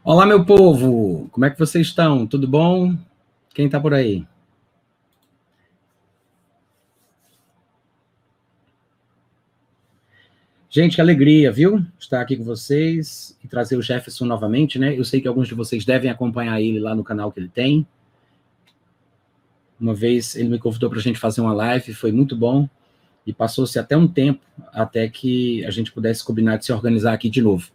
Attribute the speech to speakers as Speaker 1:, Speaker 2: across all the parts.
Speaker 1: Olá, meu povo! Como é que vocês estão? Tudo bom? Quem está por aí? Gente, que alegria, viu? Estar aqui com vocês e trazer o Jefferson novamente, né? Eu sei que alguns de vocês devem acompanhar ele lá no canal que ele tem. Uma vez ele me convidou para a gente fazer uma live, foi muito bom. E passou-se até um tempo até que a gente pudesse combinar de se organizar aqui de novo.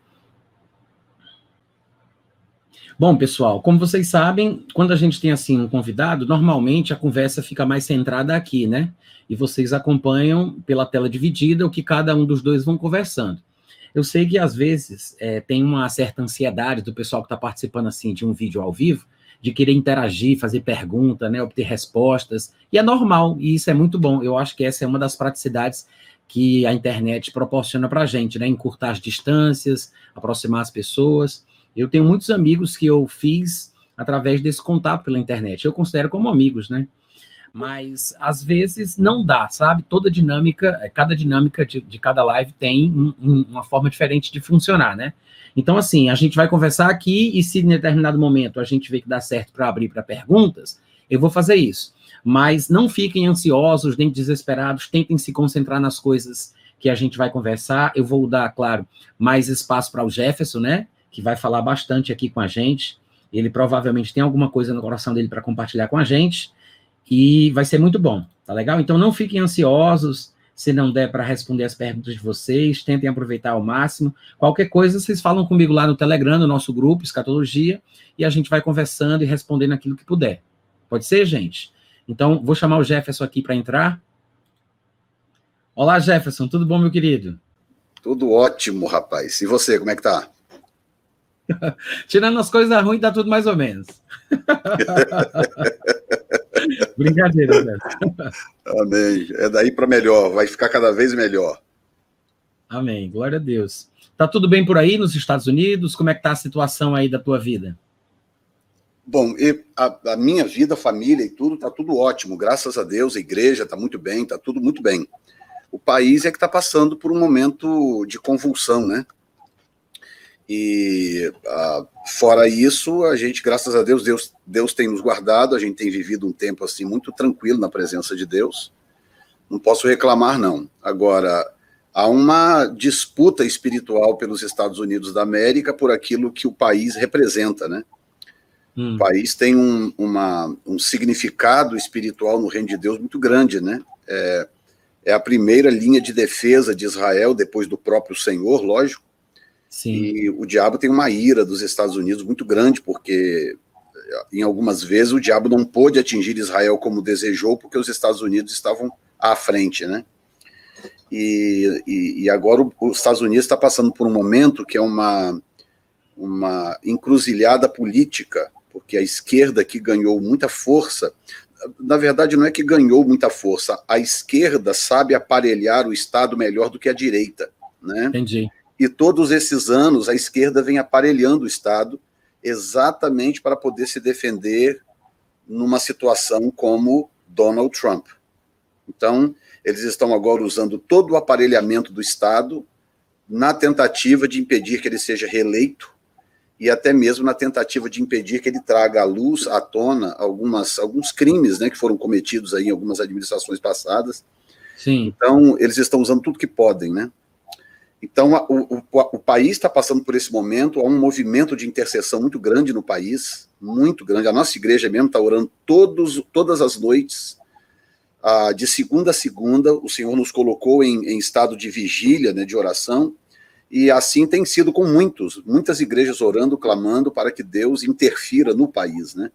Speaker 1: Bom, pessoal, como vocês sabem, quando a gente tem assim um convidado, normalmente a conversa fica mais centrada aqui, né? E vocês acompanham pela tela dividida o que cada um dos dois vão conversando. Eu sei que às vezes tem uma certa ansiedade do pessoal que está participando assim de um vídeo ao vivo, de querer interagir, fazer pergunta, né, obter respostas, e é normal, e isso é muito bom. Eu acho que essa é uma das praticidades que a internet proporciona para a gente, né? Encurtar as distâncias, aproximar as pessoas. Eu tenho muitos amigos que eu fiz através desse contato pela internet. Eu considero como amigos, né? Mas às vezes não dá, sabe? Toda dinâmica, cada dinâmica de cada live tem uma forma diferente de funcionar, né? Então, assim, a gente vai conversar aqui e se em determinado momento a gente vê que dá certo para abrir para perguntas, eu vou fazer isso. Mas não fiquem ansiosos nem desesperados, tentem se concentrar nas coisas que a gente vai conversar. Eu vou dar, claro, mais espaço para o Jefferson, né? Que vai falar bastante aqui com a gente. Ele provavelmente tem alguma coisa no coração dele para compartilhar com a gente. E vai ser muito bom, tá legal? Então não fiquem ansiosos, se não der para responder as perguntas de vocês, tentem aproveitar ao máximo. Qualquer coisa, vocês falam comigo lá no Telegram, no nosso grupo, Escatologia, e a gente vai conversando e respondendo aquilo que puder. Pode ser, gente? Então, vou chamar o Jefferson aqui para entrar. Olá, Jefferson, tudo bom, meu querido?
Speaker 2: Tudo ótimo, rapaz. E você, como é que tá?
Speaker 1: Tirando as coisas ruins, tá tudo mais ou menos. Brincadeira, Jefferson.
Speaker 2: Amém. É daí para melhor, vai ficar cada vez melhor.
Speaker 1: Amém, glória a Deus. Tá tudo bem por aí nos Estados Unidos? Como é que tá a situação aí da tua vida?
Speaker 2: Bom, a minha vida, família e tudo, tá tudo ótimo, graças a Deus, a igreja tá muito bem, tá tudo muito bem. O país é que está passando por um momento de convulsão, né? E fora isso, a gente, graças a Deus tem nos guardado, a gente tem vivido um tempo assim muito tranquilo na presença de Deus. Não posso reclamar, não. Agora, há uma disputa espiritual pelos Estados Unidos da América por aquilo que o país representa, né? O país tem um significado espiritual no reino de Deus muito grande, né? É a primeira linha de defesa de Israel, depois do próprio Senhor, lógico. Sim. E o diabo tem uma ira dos Estados Unidos muito grande, porque em algumas vezes o diabo não pôde atingir Israel como desejou, porque os Estados Unidos estavam à frente, né? E agora os Estados Unidos está passando por um momento que é uma encruzilhada política, porque a esquerda que ganhou muita força, na verdade não é que ganhou muita força, a esquerda sabe aparelhar o Estado melhor do que a direita, né?
Speaker 1: Entendi.
Speaker 2: E todos esses anos a esquerda vem aparelhando o Estado exatamente para poder se defender numa situação como Donald Trump. Então, eles estão agora usando todo o aparelhamento do Estado na tentativa de impedir que ele seja reeleito e até mesmo na tentativa de impedir que ele traga à luz, à tona, alguns crimes, né, que foram cometidos aí em algumas administrações passadas.
Speaker 1: Sim.
Speaker 2: Então, eles estão usando tudo que podem, né? Então, o país está passando por esse momento, há um movimento de intercessão muito grande no país, muito grande. A nossa igreja mesmo está orando todas as noites, de segunda a segunda. O Senhor nos colocou em estado de vigília, né, de oração, e assim tem sido com muitas igrejas orando, clamando para que Deus interfira no país, né?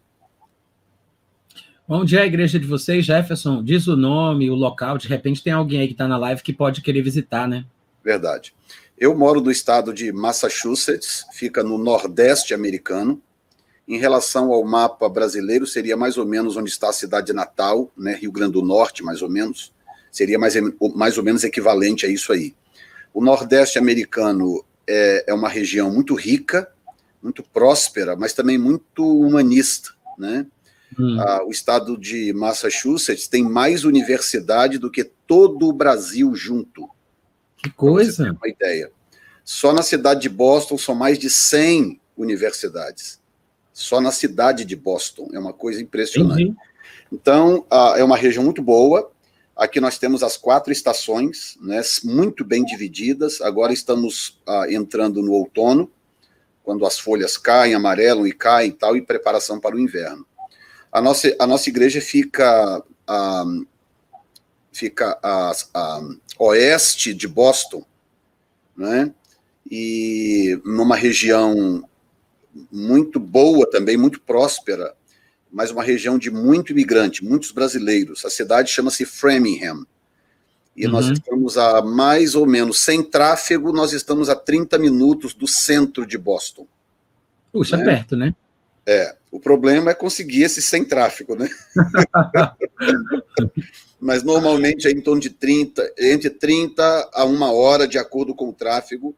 Speaker 1: Onde é a igreja de vocês, Jefferson? Diz o nome, o local, de repente tem alguém aí que está na live que pode querer visitar, né?
Speaker 2: Verdade. Eu moro no estado de Massachusetts, fica no nordeste americano. Em relação ao mapa brasileiro, seria mais ou menos onde está a cidade de Natal, né, Rio Grande do Norte, mais ou menos. Seria mais ou menos equivalente a isso aí. O nordeste americano é uma região muito rica, muito próspera, mas também muito humanista, né? O estado de Massachusetts tem mais universidade do que todo o Brasil junto.
Speaker 1: Que coisa!
Speaker 2: Pra você ter uma ideia. Só na cidade de Boston são mais de 100 universidades. Só na cidade de Boston. É uma coisa impressionante.
Speaker 1: Entendi.
Speaker 2: Então, é uma região muito boa. Aqui nós temos as 4 estações, né, muito bem divididas. Agora estamos entrando no outono, quando as folhas caem, amarelam e caem e tal, e preparação para o inverno. A nossa igreja fica a oeste de Boston, né, e numa região muito boa também, muito próspera, mas uma região de muito imigrante, muitos brasileiros. A cidade chama-se Framingham. E nós estamos a mais ou menos, sem tráfego, nós estamos a 30 minutos do centro de Boston.
Speaker 1: Puxa, né? Perto, né?
Speaker 2: O problema é conseguir esse sem tráfego, né? Mas normalmente é em torno de entre 30 a 1 hora, de acordo com o tráfego.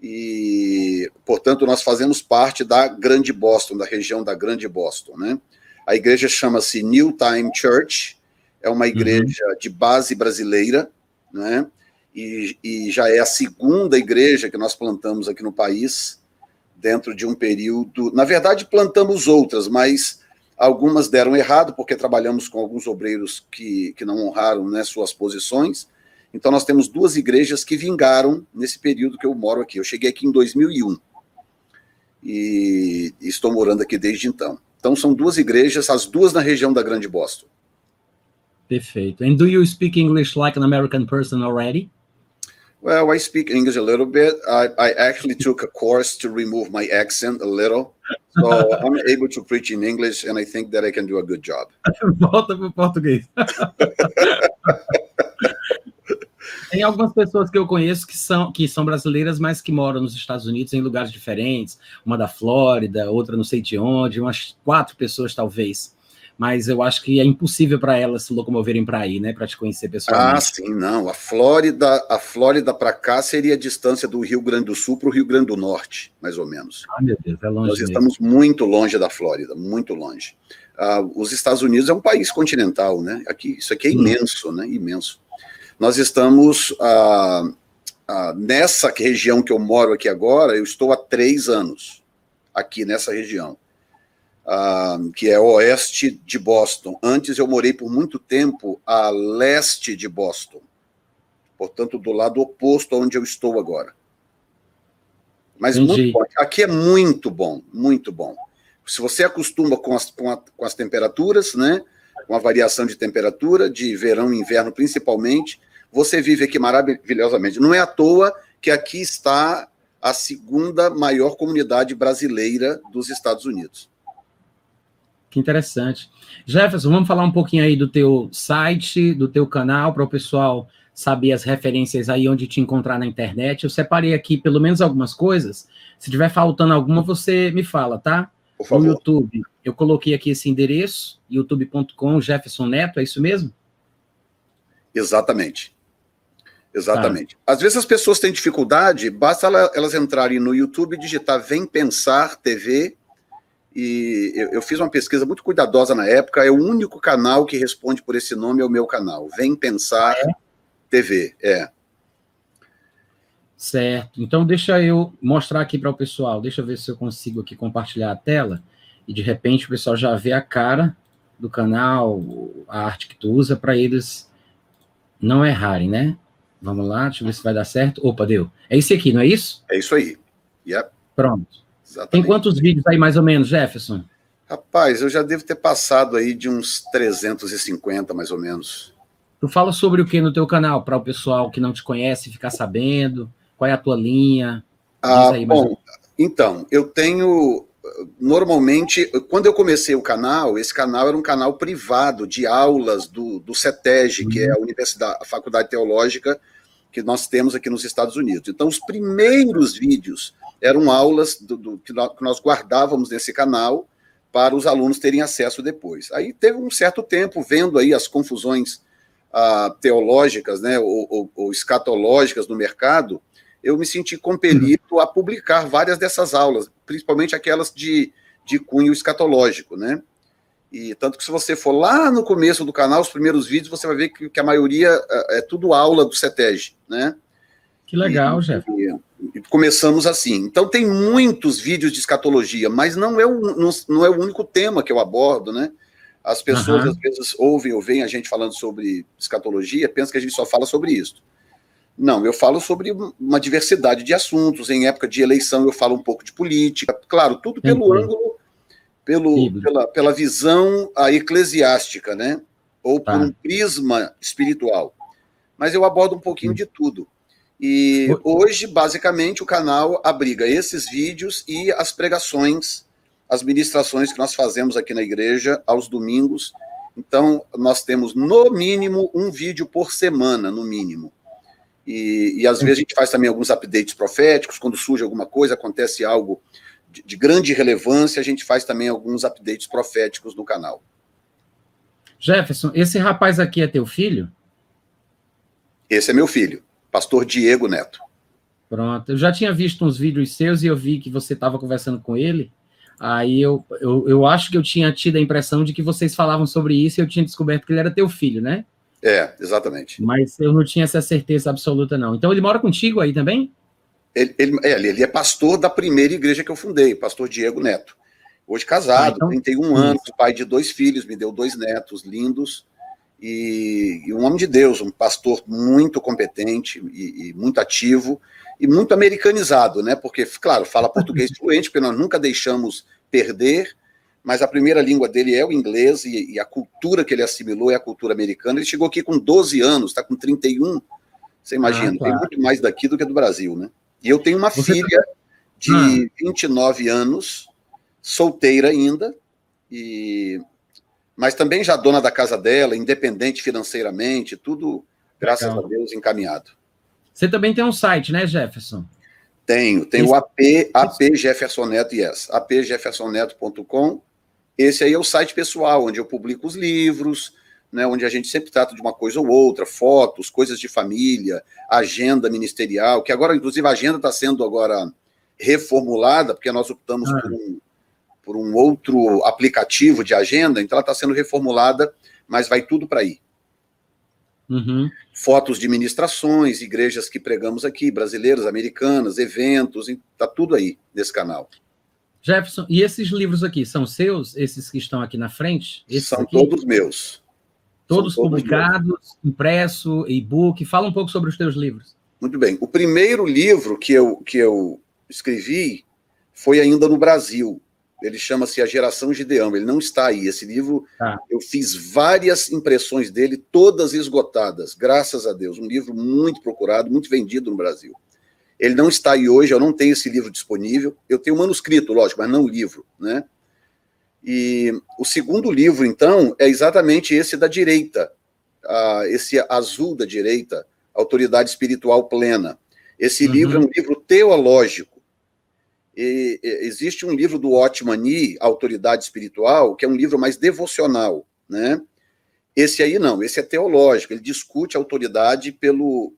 Speaker 2: E, portanto, nós fazemos parte da Grande Boston, da região da Grande Boston, né? A igreja chama-se New Time Church, é uma igreja de base brasileira, né? E já é a segunda igreja que nós plantamos aqui no país, dentro de um período... Na verdade, plantamos outras, mas algumas deram errado, porque trabalhamos com alguns obreiros que não honraram, né, suas posições. Então, nós temos 2 igrejas que vingaram nesse período que eu moro aqui. Eu cheguei aqui em 2001 e estou morando aqui desde então. Então, são 2 igrejas, as 2 na região da Grande Boston.
Speaker 1: Perfeito. And do you speak English like an American person already?
Speaker 2: Well, I speak English a little bit. I actually took a course to remove my accent a little. So I'm able to preach in English, and I think that I can do a good job.
Speaker 1: Volta para o português. Tem algumas pessoas que eu conheço que são brasileiras, mas que moram nos Estados Unidos em lugares diferentes. Uma da Flórida, outra não sei de onde, umas 4 pessoas talvez. Mas eu acho que é impossível para elas se locomoverem para aí, né? Para te conhecer pessoalmente.
Speaker 2: Ah, sim, não. A Flórida para cá seria a distância do Rio Grande do Sul para o Rio Grande do Norte, mais ou menos.
Speaker 1: Ah, meu Deus, é longe.
Speaker 2: Nós
Speaker 1: mesmo.
Speaker 2: Estamos muito longe da Flórida, muito longe. Os Estados Unidos é um país continental, né? Isso aqui é imenso, né? Imenso. Nós estamos nessa região que eu moro aqui agora, eu estou há 3 anos aqui nessa região. Que é oeste de Boston. Antes eu morei por muito tempo a leste de Boston, portanto do lado oposto onde eu estou agora. Mas muito bom. Aqui é muito bom, muito bom. Se você acostuma com as temperaturas, né, com a variação de temperatura, de verão e inverno principalmente, você vive aqui maravilhosamente. Não é à toa que aqui está a 2ª maior comunidade brasileira dos Estados Unidos.
Speaker 1: Que interessante. Jefferson, vamos falar um pouquinho aí do teu site, do teu canal, para o pessoal saber as referências aí onde te encontrar na internet. Eu separei aqui pelo menos algumas coisas. Se tiver faltando alguma, você me fala, tá?
Speaker 2: Por favor.
Speaker 1: No YouTube, eu coloquei aqui esse endereço, youtube.com, Jefferson Neto, é isso mesmo?
Speaker 2: Exatamente. Exatamente. Tá. Às vezes as pessoas têm dificuldade, basta elas entrarem no YouTube e digitar Vem Pensar TV. E eu fiz uma pesquisa muito cuidadosa na época, é o único canal que responde por esse nome, é o meu canal, Vem Pensar TV,
Speaker 1: Certo, então deixa eu mostrar aqui para o pessoal, deixa eu ver se eu consigo aqui compartilhar a tela, e de repente o pessoal já vê a cara do canal, a arte que tu usa, para eles não errarem, né? Vamos lá, deixa eu ver se vai dar certo. Opa, deu. É esse aqui, não é isso?
Speaker 2: É isso aí. Yep.
Speaker 1: Pronto.
Speaker 2: Exatamente.
Speaker 1: Tem quantos vídeos aí, mais ou menos, Jefferson?
Speaker 2: Rapaz, eu já devo ter passado aí de uns 350, mais ou menos.
Speaker 1: Tu fala sobre o que no teu canal, para o pessoal que não te conhece ficar sabendo? Qual é a tua linha? Diz aí,
Speaker 2: bom, então, eu tenho... Normalmente, quando eu comecei o canal, esse canal era um canal privado de aulas do CETEG, que é a Faculdade Teológica que nós temos aqui nos Estados Unidos. Então, os primeiros vídeos eram aulas que nós guardávamos nesse canal para os alunos terem acesso depois. Aí teve um certo tempo, vendo aí as confusões teológicas, né, ou escatológicas no mercado, eu me senti compelido a publicar várias dessas aulas, principalmente aquelas de cunho escatológico, né? E tanto que se você for lá no começo do canal, os primeiros vídeos, você vai ver que a maioria é tudo aula do CETEG, né?
Speaker 1: Que legal, Jeff.
Speaker 2: começamos assim. Então, tem muitos vídeos de escatologia, mas não é o único tema que eu abordo, né? As pessoas, às vezes, ouvem ou veem a gente falando sobre escatologia, pensam que a gente só fala sobre isso. Não, eu falo sobre uma diversidade de assuntos. Em época de eleição, eu falo um pouco de política. Claro, tudo pelo ângulo, pela visão eclesiástica, né? Ou por um prisma espiritual. Mas eu abordo um pouquinho de tudo. E hoje, basicamente, o canal abriga esses vídeos e as pregações, as ministrações que nós fazemos aqui na igreja aos domingos. Então, nós temos, no mínimo, um vídeo por semana, no mínimo. E às vezes, a gente faz também alguns updates proféticos, quando surge alguma coisa, acontece algo de grande relevância, a gente faz também alguns updates proféticos no canal.
Speaker 1: Jefferson, esse rapaz aqui é teu filho?
Speaker 2: Esse é meu filho. Pastor Diego Neto.
Speaker 1: Pronto. Eu já tinha visto uns vídeos seus e eu vi que você estava conversando com ele. Aí eu acho que eu tinha tido a impressão de que vocês falavam sobre isso e eu tinha descoberto que ele era teu filho, né?
Speaker 2: É, exatamente.
Speaker 1: Mas eu não tinha essa certeza absoluta, não. Então ele mora contigo aí também?
Speaker 2: Ele é pastor da primeira igreja que eu fundei, pastor Diego Neto. Hoje casado, então, 31 anos, pai de 2 filhos, me deu 2 netos lindos. E um homem de Deus, um pastor muito competente e muito ativo e muito americanizado, né? Porque, claro, fala português fluente, porque nós nunca deixamos perder, mas a primeira língua dele é o inglês e a cultura que ele assimilou é a cultura americana. Ele chegou aqui com 12 anos, está com 31, você imagina, claro. Tem muito mais daqui do que do Brasil, né? E eu tenho uma filha de 29 anos, solteira ainda, mas também já dona da casa dela, independente financeiramente, tudo, graças a Deus, encaminhado.
Speaker 1: Você também tem um site, né, Jefferson?
Speaker 2: Tenho o AP Jefferson Neto, apjeffersonneto.com. Esse aí é o site pessoal, onde eu publico os livros, né, onde a gente sempre trata de uma coisa ou outra, fotos, coisas de família, agenda ministerial, que agora, inclusive, a agenda está sendo agora reformulada, porque nós optamos por um outro aplicativo de agenda, então ela está sendo reformulada, mas vai tudo para aí. Fotos de ministrações, igrejas que pregamos aqui, brasileiras, americanas, eventos, está tudo aí nesse canal.
Speaker 1: Jefferson, e esses livros aqui, são seus? Esses que estão aqui na frente?
Speaker 2: São todos meus.
Speaker 1: Todos publicados, impresso, e-book? Fala um pouco sobre os teus livros.
Speaker 2: Muito bem. O primeiro livro que eu escrevi foi ainda no Brasil. Ele chama-se A Geração Gideão, ele não está aí. Esse livro, eu fiz várias impressões dele, todas esgotadas, graças a Deus. Um livro muito procurado, muito vendido no Brasil. Ele não está aí hoje, eu não tenho esse livro disponível. Eu tenho um manuscrito, lógico, mas não o livro, né? E o segundo livro, então, é exatamente esse da direita, esse azul da direita, Autoridade Espiritual Plena. Esse livro é um livro teológico. E existe um livro do Otman Nee, Autoridade Espiritual, que é um livro mais devocional, né? Esse aí não, esse é teológico, ele discute a autoridade pelo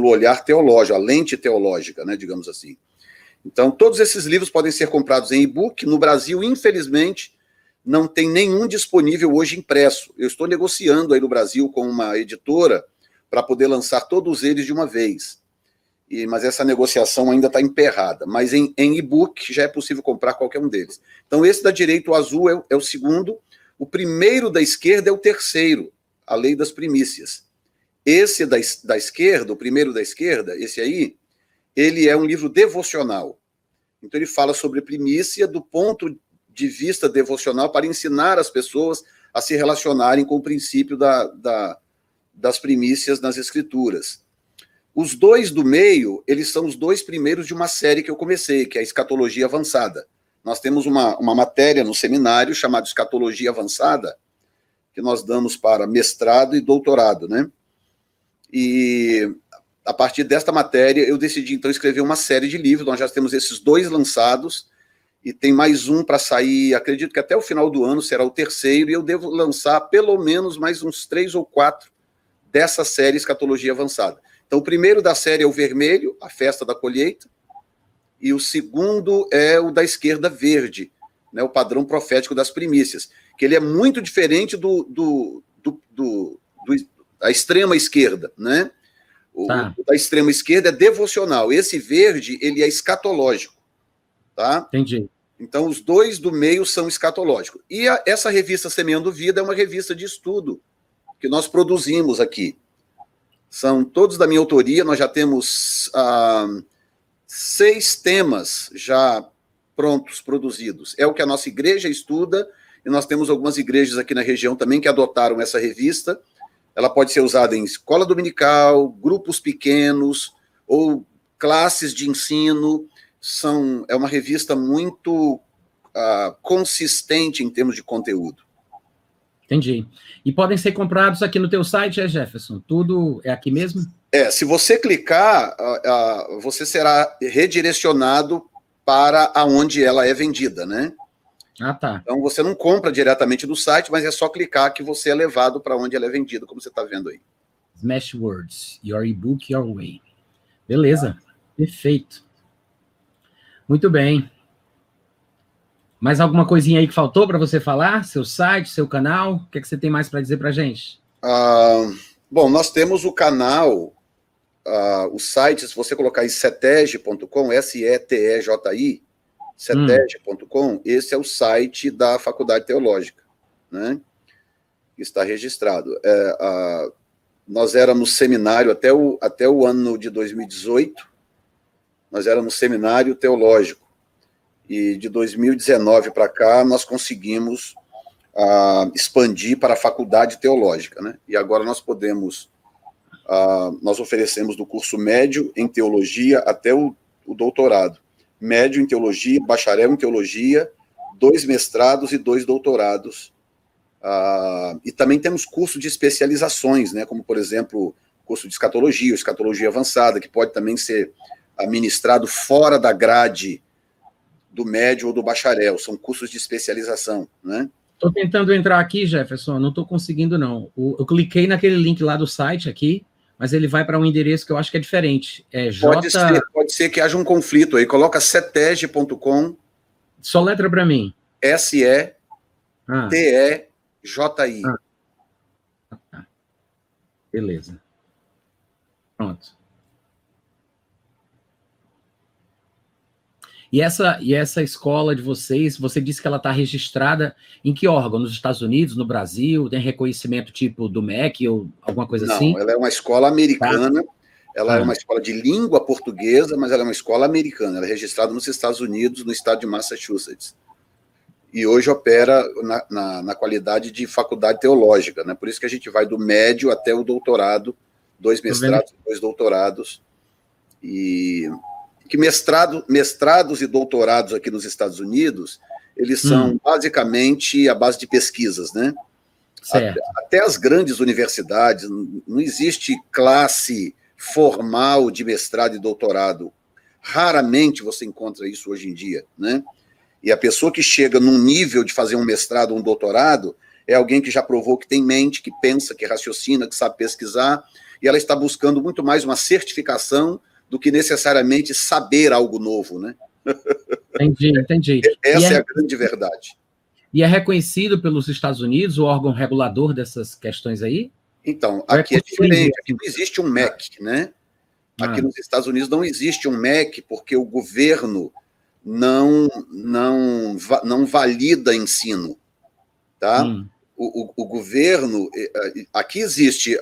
Speaker 2: olhar teológico, a lente teológica, né, digamos assim. Então, todos esses livros podem ser comprados em e-book. No Brasil, infelizmente, não tem nenhum disponível hoje impresso. Eu estou negociando aí no Brasil com uma editora para poder lançar todos eles de uma vez. Mas essa negociação ainda está emperrada. Mas em e-book já é possível comprar qualquer um deles. Então, esse da direita, o azul, é o segundo. O primeiro da esquerda é o terceiro, a Lei das Primícias. Esse da esquerda, o primeiro da esquerda, esse aí, ele é um livro devocional. Então, ele fala sobre primícia do ponto de vista devocional para ensinar as pessoas a se relacionarem com o princípio das primícias nas Escrituras. Os dois do meio, eles são os dois primeiros de uma série que eu comecei, que é a Escatologia Avançada. Nós temos uma matéria no seminário chamada Escatologia Avançada, que nós damos para mestrado e doutorado, né? E a partir desta matéria, eu decidi, então, escrever uma série de livros. Nós já temos esses 2 lançados, e tem mais um para sair, acredito que até o final do ano será o terceiro, e eu devo lançar pelo menos mais uns 3 ou 4 dessa série Escatologia Avançada. Então, o primeiro da série é o vermelho, a festa da colheita, e o segundo é o da esquerda verde, né, o padrão profético das primícias, que ele é muito diferente da extrema esquerda, né?
Speaker 1: Tá.
Speaker 2: O da extrema esquerda é devocional. Esse verde, ele é escatológico. Tá?
Speaker 1: Entendi.
Speaker 2: Então, os dois do meio são escatológicos. E essa revista Semeando Vida é uma revista de estudo que nós produzimos aqui. São todos da minha autoria, nós já temos 6 temas já prontos, produzidos. É o que a nossa igreja estuda, e nós temos algumas igrejas aqui na região também que adotaram essa revista. Ela pode ser usada em escola dominical, grupos pequenos, ou classes de ensino. É uma revista muito consistente em termos de conteúdo.
Speaker 1: Entendi. E podem ser comprados aqui no teu site, Jefferson? Tudo é aqui mesmo?
Speaker 2: Se você clicar, você será redirecionado para aonde ela é vendida, né?
Speaker 1: Ah, tá.
Speaker 2: Então, você não compra diretamente do site, mas é só clicar que você é levado para onde ela é vendida, como você está vendo aí.
Speaker 1: Smash Words, your ebook, your way. Beleza, perfeito. Muito bem. Mais alguma coisinha aí que faltou para você falar? Seu site, seu canal? O que é que você tem mais para dizer para a gente?
Speaker 2: Bom, nós temos o canal, o site, se você colocar em setegi.com, SETEJI, setegi.com, esse é o site da Faculdade Teológica, né? Está registrado. Nós éramos seminário até o ano de 2018, nós éramos seminário teológico. E de 2019 para cá, nós conseguimos expandir para a faculdade teológica, né? E agora nós nós oferecemos do curso médio em teologia até o doutorado. Médio em teologia, bacharel em teologia, 2 mestrados e 2 doutorados. E também temos curso de especializações, né? Como, por exemplo, curso de escatologia, escatologia avançada, que pode também ser ministrado fora da grade do médio ou do bacharel, são cursos de especialização, né?
Speaker 1: Estou tentando entrar aqui, Jefferson, não estou conseguindo, não. Eu cliquei naquele link lá do site aqui, mas ele vai para um endereço que eu acho que é diferente.
Speaker 2: Pode ser que haja um conflito aí. Coloca setegi.com.
Speaker 1: Só letra para mim.
Speaker 2: SETEJI.
Speaker 1: Beleza. Pronto. E essa escola de vocês, você disse que ela está registrada em que órgão? Nos Estados Unidos, no Brasil? Tem reconhecimento tipo do MEC ou alguma coisa assim?
Speaker 2: Não, ela é uma escola americana, ela é uma escola de língua portuguesa, mas ela é uma escola americana, ela é registrada nos Estados Unidos, no estado de Massachusetts. E hoje opera na qualidade de faculdade teológica, né? Por isso que a gente vai do médio até o doutorado, 2 mestrados, 2 doutorados, e que mestrados e doutorados aqui nos Estados Unidos, eles são basicamente a base de pesquisas, né? Até as grandes universidades, não existe classe formal de mestrado e doutorado. Raramente você encontra isso hoje em dia, né? E a pessoa que chega num nível de fazer um mestrado ou um doutorado é alguém que já provou que tem mente, que pensa, que raciocina, que sabe pesquisar, e ela está buscando muito mais uma certificação do que necessariamente saber algo novo, né?
Speaker 1: Entendi.
Speaker 2: Essa é a grande verdade.
Speaker 1: E é reconhecido pelos Estados Unidos, o órgão regulador dessas questões aí?
Speaker 2: Então, aqui é diferente, aqui não existe um MEC, né? Aqui nos Estados Unidos não existe um MEC porque o governo não valida ensino, tá? O governo, aqui existe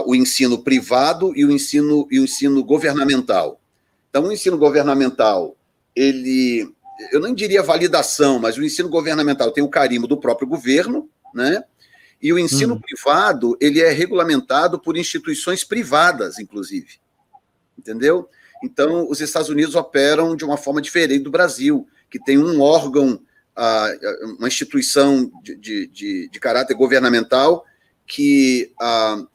Speaker 2: o ensino privado e o ensino governamental. Então, o ensino governamental, eu não diria validação, mas o ensino governamental tem o carimbo do próprio governo, né? E o ensino privado, ele é regulamentado por instituições privadas, inclusive. Entendeu? Então, os Estados Unidos operam de uma forma diferente do Brasil, que tem um órgão, uma instituição de caráter governamental que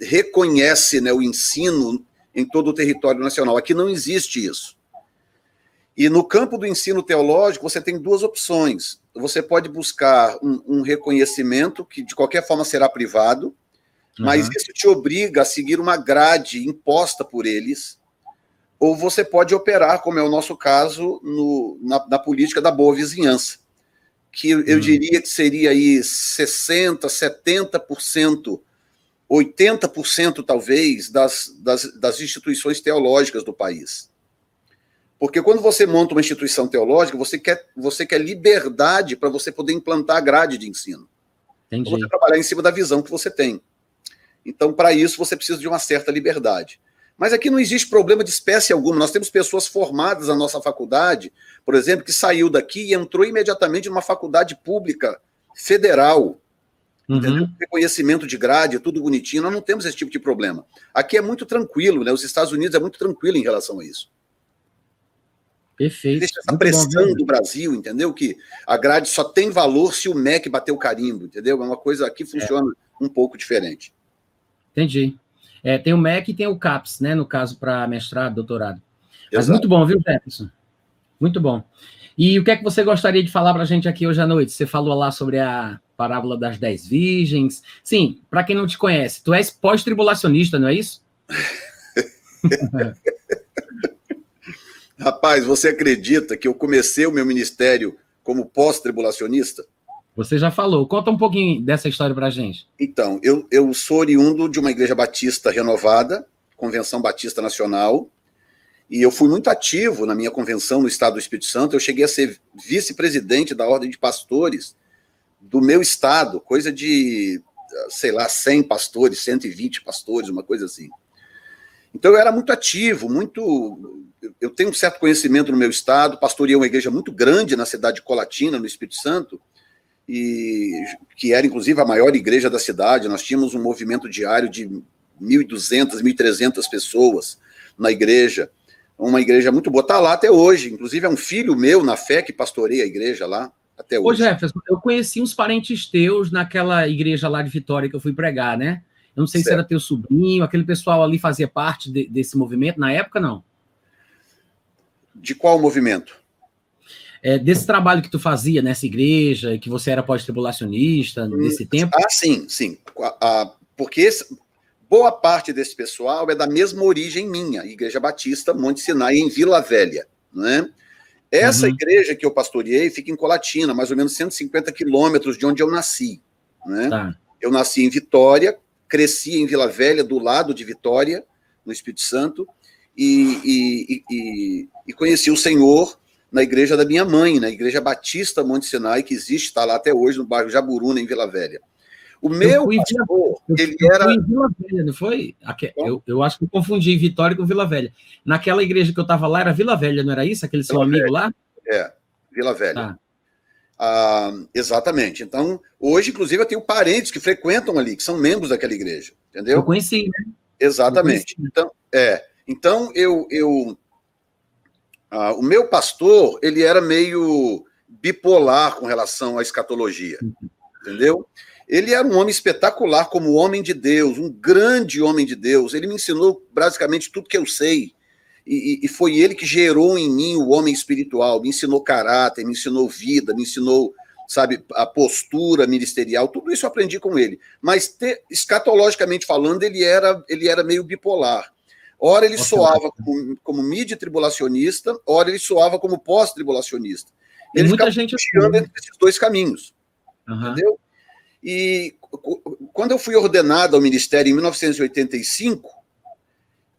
Speaker 2: reconhece, né, o ensino em todo o território nacional. Aqui não existe isso. E no campo do ensino teológico, você tem 2 opções. Você pode buscar um reconhecimento, que de qualquer forma será privado, mas isso te obriga a seguir uma grade imposta por eles, ou você pode operar, como é o nosso caso, na política da boa vizinhança, que eu diria que seria aí 60%, 70% 80% talvez das instituições teológicas do país. Porque quando você monta uma instituição teológica, você quer liberdade para você poder implantar a grade de ensino.
Speaker 1: Entendi.
Speaker 2: Para você trabalhar em cima da visão que você tem. Então, para isso, você precisa de uma certa liberdade. Mas aqui não existe problema de espécie alguma. Nós temos pessoas formadas na nossa faculdade, por exemplo, que saiu daqui e entrou imediatamente numa faculdade pública federal. Entendeu? Reconhecimento de grade, tudo bonitinho. Nós não temos esse tipo de problema. Aqui é muito tranquilo, né? Os Estados Unidos é muito tranquilo em relação a isso.
Speaker 1: Perfeito.
Speaker 2: Existe essa pressão do Brasil, entendeu? Que a grade só tem valor se o MEC bater o carimbo, entendeu? É uma coisa aqui funciona um pouco diferente.
Speaker 1: Entendi. Tem o MEC e tem o CAPES, né? No caso, para mestrado, doutorado. Mas
Speaker 2: Exato.
Speaker 1: muito bom, viu, Jefferson? Muito bom. E o que é que você gostaria de falar para a gente aqui hoje à noite? Você falou lá sobre a parábola das 10 virgens. Sim, para quem não te conhece, tu és pós-tribulacionista, não é isso?
Speaker 2: Rapaz, você acredita que eu comecei o meu ministério como pós-tribulacionista?
Speaker 1: Você já falou. Conta um pouquinho dessa história para a gente.
Speaker 2: Então, eu sou oriundo de uma igreja batista renovada, Convenção Batista Nacional, e eu fui muito ativo na minha convenção no estado do Espírito Santo. Eu cheguei a ser vice-presidente da Ordem de Pastores do meu estado, coisa de, sei lá, 100 pastores, 120 pastores, uma coisa assim. Então eu era muito ativo, eu tenho um certo conhecimento no meu estado, pastoreei uma igreja muito grande na cidade de Colatina, no Espírito Santo, e que era inclusive a maior igreja da cidade. Nós tínhamos um movimento diário de 1.200, 1.300 pessoas na igreja, uma igreja muito boa, está lá até hoje, inclusive é um filho meu na fé que pastoreia a igreja lá até hoje.
Speaker 1: Ô Jefferson, eu conheci uns parentes teus naquela igreja lá de Vitória que eu fui pregar, né? Eu não sei se era teu sobrinho, aquele pessoal ali fazia parte desse movimento na época, não?
Speaker 2: De qual movimento?
Speaker 1: Desse trabalho que tu fazia nessa igreja, que você era pós-tribulacionista nesse tempo?
Speaker 2: Ah, sim. Porque boa parte desse pessoal é da mesma origem minha, Igreja Batista Monte Sinai, em Vila Velha, né? Essa igreja que eu pastoreei fica em Colatina, mais ou menos 150 quilômetros de onde eu nasci, né?
Speaker 1: Tá.
Speaker 2: Eu nasci em Vitória, cresci em Vila Velha, do lado de Vitória, no Espírito Santo, e conheci o Senhor na igreja da minha mãe, na Igreja Batista Monte Sinai, que existe, está lá até hoje, no bairro Jaburuna, em Vila Velha. O meu pastor, ele era...
Speaker 1: Fui em Vila Velha, não foi? Eu acho que eu confundi Vitória com Vila Velha. Naquela igreja que eu estava lá, era Vila Velha, não era isso? Aquele seu amigo lá?
Speaker 2: Vila Velha. Exatamente. Então, hoje, inclusive, eu tenho parentes que frequentam ali, que são membros daquela igreja, entendeu?
Speaker 1: Eu conheci, né?
Speaker 2: Exatamente. Então, o meu pastor, ele era meio bipolar com relação à escatologia, entendeu? Ele era um homem espetacular como homem de Deus, um grande homem de Deus. Ele me ensinou basicamente tudo que eu sei. E foi ele que gerou em mim o homem espiritual, me ensinou caráter, me ensinou vida, me ensinou, sabe, a postura ministerial, tudo isso eu aprendi com ele. Mas, escatologicamente falando, ele era meio bipolar. Ora ele soava como midi-tribulacionista, ora ele soava como pós-tribulacionista. Ele ficava tirando entre esses dois caminhos, entendeu? E quando eu fui ordenado ao ministério em 1985,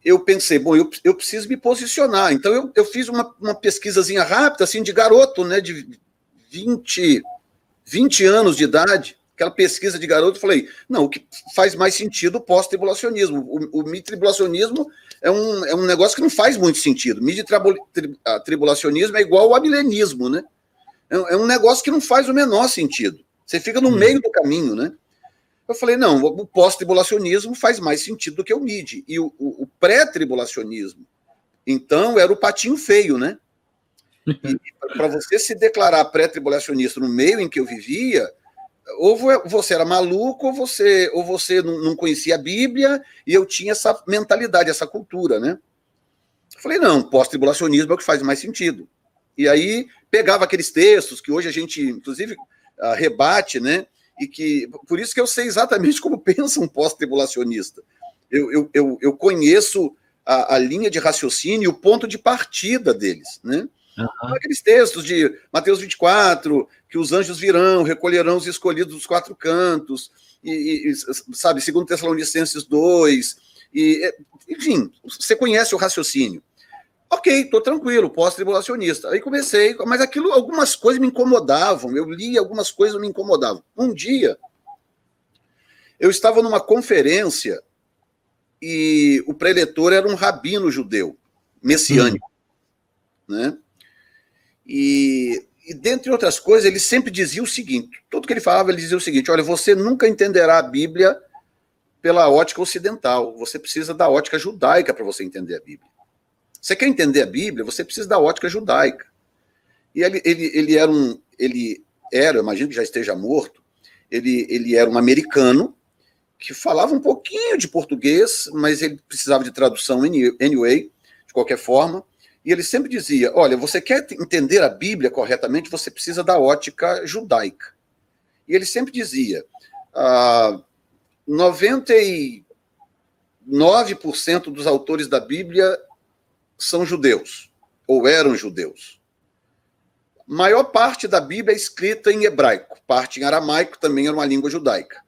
Speaker 2: eu pensei, bom, eu preciso me posicionar. Então, eu fiz uma pesquisazinha rápida, assim, de garoto, né, de 20 anos de idade, aquela pesquisa de garoto, falei, não, o que faz mais sentido o pós-tribulacionismo. O mid-tribulacionismo é um negócio que não faz muito sentido. Mid-tribulacionismo é igual ao amilenismo, né? É um negócio que não faz o menor sentido. Você fica no meio do caminho, né? Eu falei, não, o pós-tribulacionismo faz mais sentido do que o mid. E o pré-tribulacionismo, então, era o patinho feio, né? E para você se declarar pré-tribulacionista no meio em que eu vivia, ou você era maluco, ou você não conhecia a Bíblia, e eu tinha essa mentalidade, essa cultura, né? Eu falei, não, pós-tribulacionismo é o que faz mais sentido. E aí, pegava aqueles textos que hoje a gente, inclusive, rebate, né? E que, por isso que eu sei exatamente como pensa um pós-tribulacionista. Eu conheço a linha de raciocínio e o ponto de partida deles, né? Aqueles textos de Mateus 24, que os anjos virão, recolherão os escolhidos dos quatro cantos, sabe, 2 Tessalonicenses 2, enfim, você conhece o raciocínio. Ok, estou tranquilo, pós-tribulacionista. Aí comecei, mas aquilo, algumas coisas me incomodavam, eu li algumas coisas me incomodavam. Um dia, eu estava numa conferência e o preletor era um rabino judeu, messiânico, né? E dentre outras coisas, ele sempre dizia o seguinte, tudo que ele falava, ele dizia o seguinte, olha, você nunca entenderá a Bíblia pela ótica ocidental, você precisa da ótica judaica para você entender a Bíblia. Você quer entender a Bíblia, você precisa da ótica judaica. E ele era, eu imagino que já esteja morto, ele era um americano que falava um pouquinho de português, mas ele precisava de tradução anyway, de qualquer forma, e ele sempre dizia, olha, você quer entender a Bíblia corretamente, você precisa da ótica judaica. E ele sempre dizia, 99% dos autores da Bíblia são judeus, ou eram judeus. Maior parte da Bíblia é escrita em hebraico, parte em aramaico, também era uma língua judaica.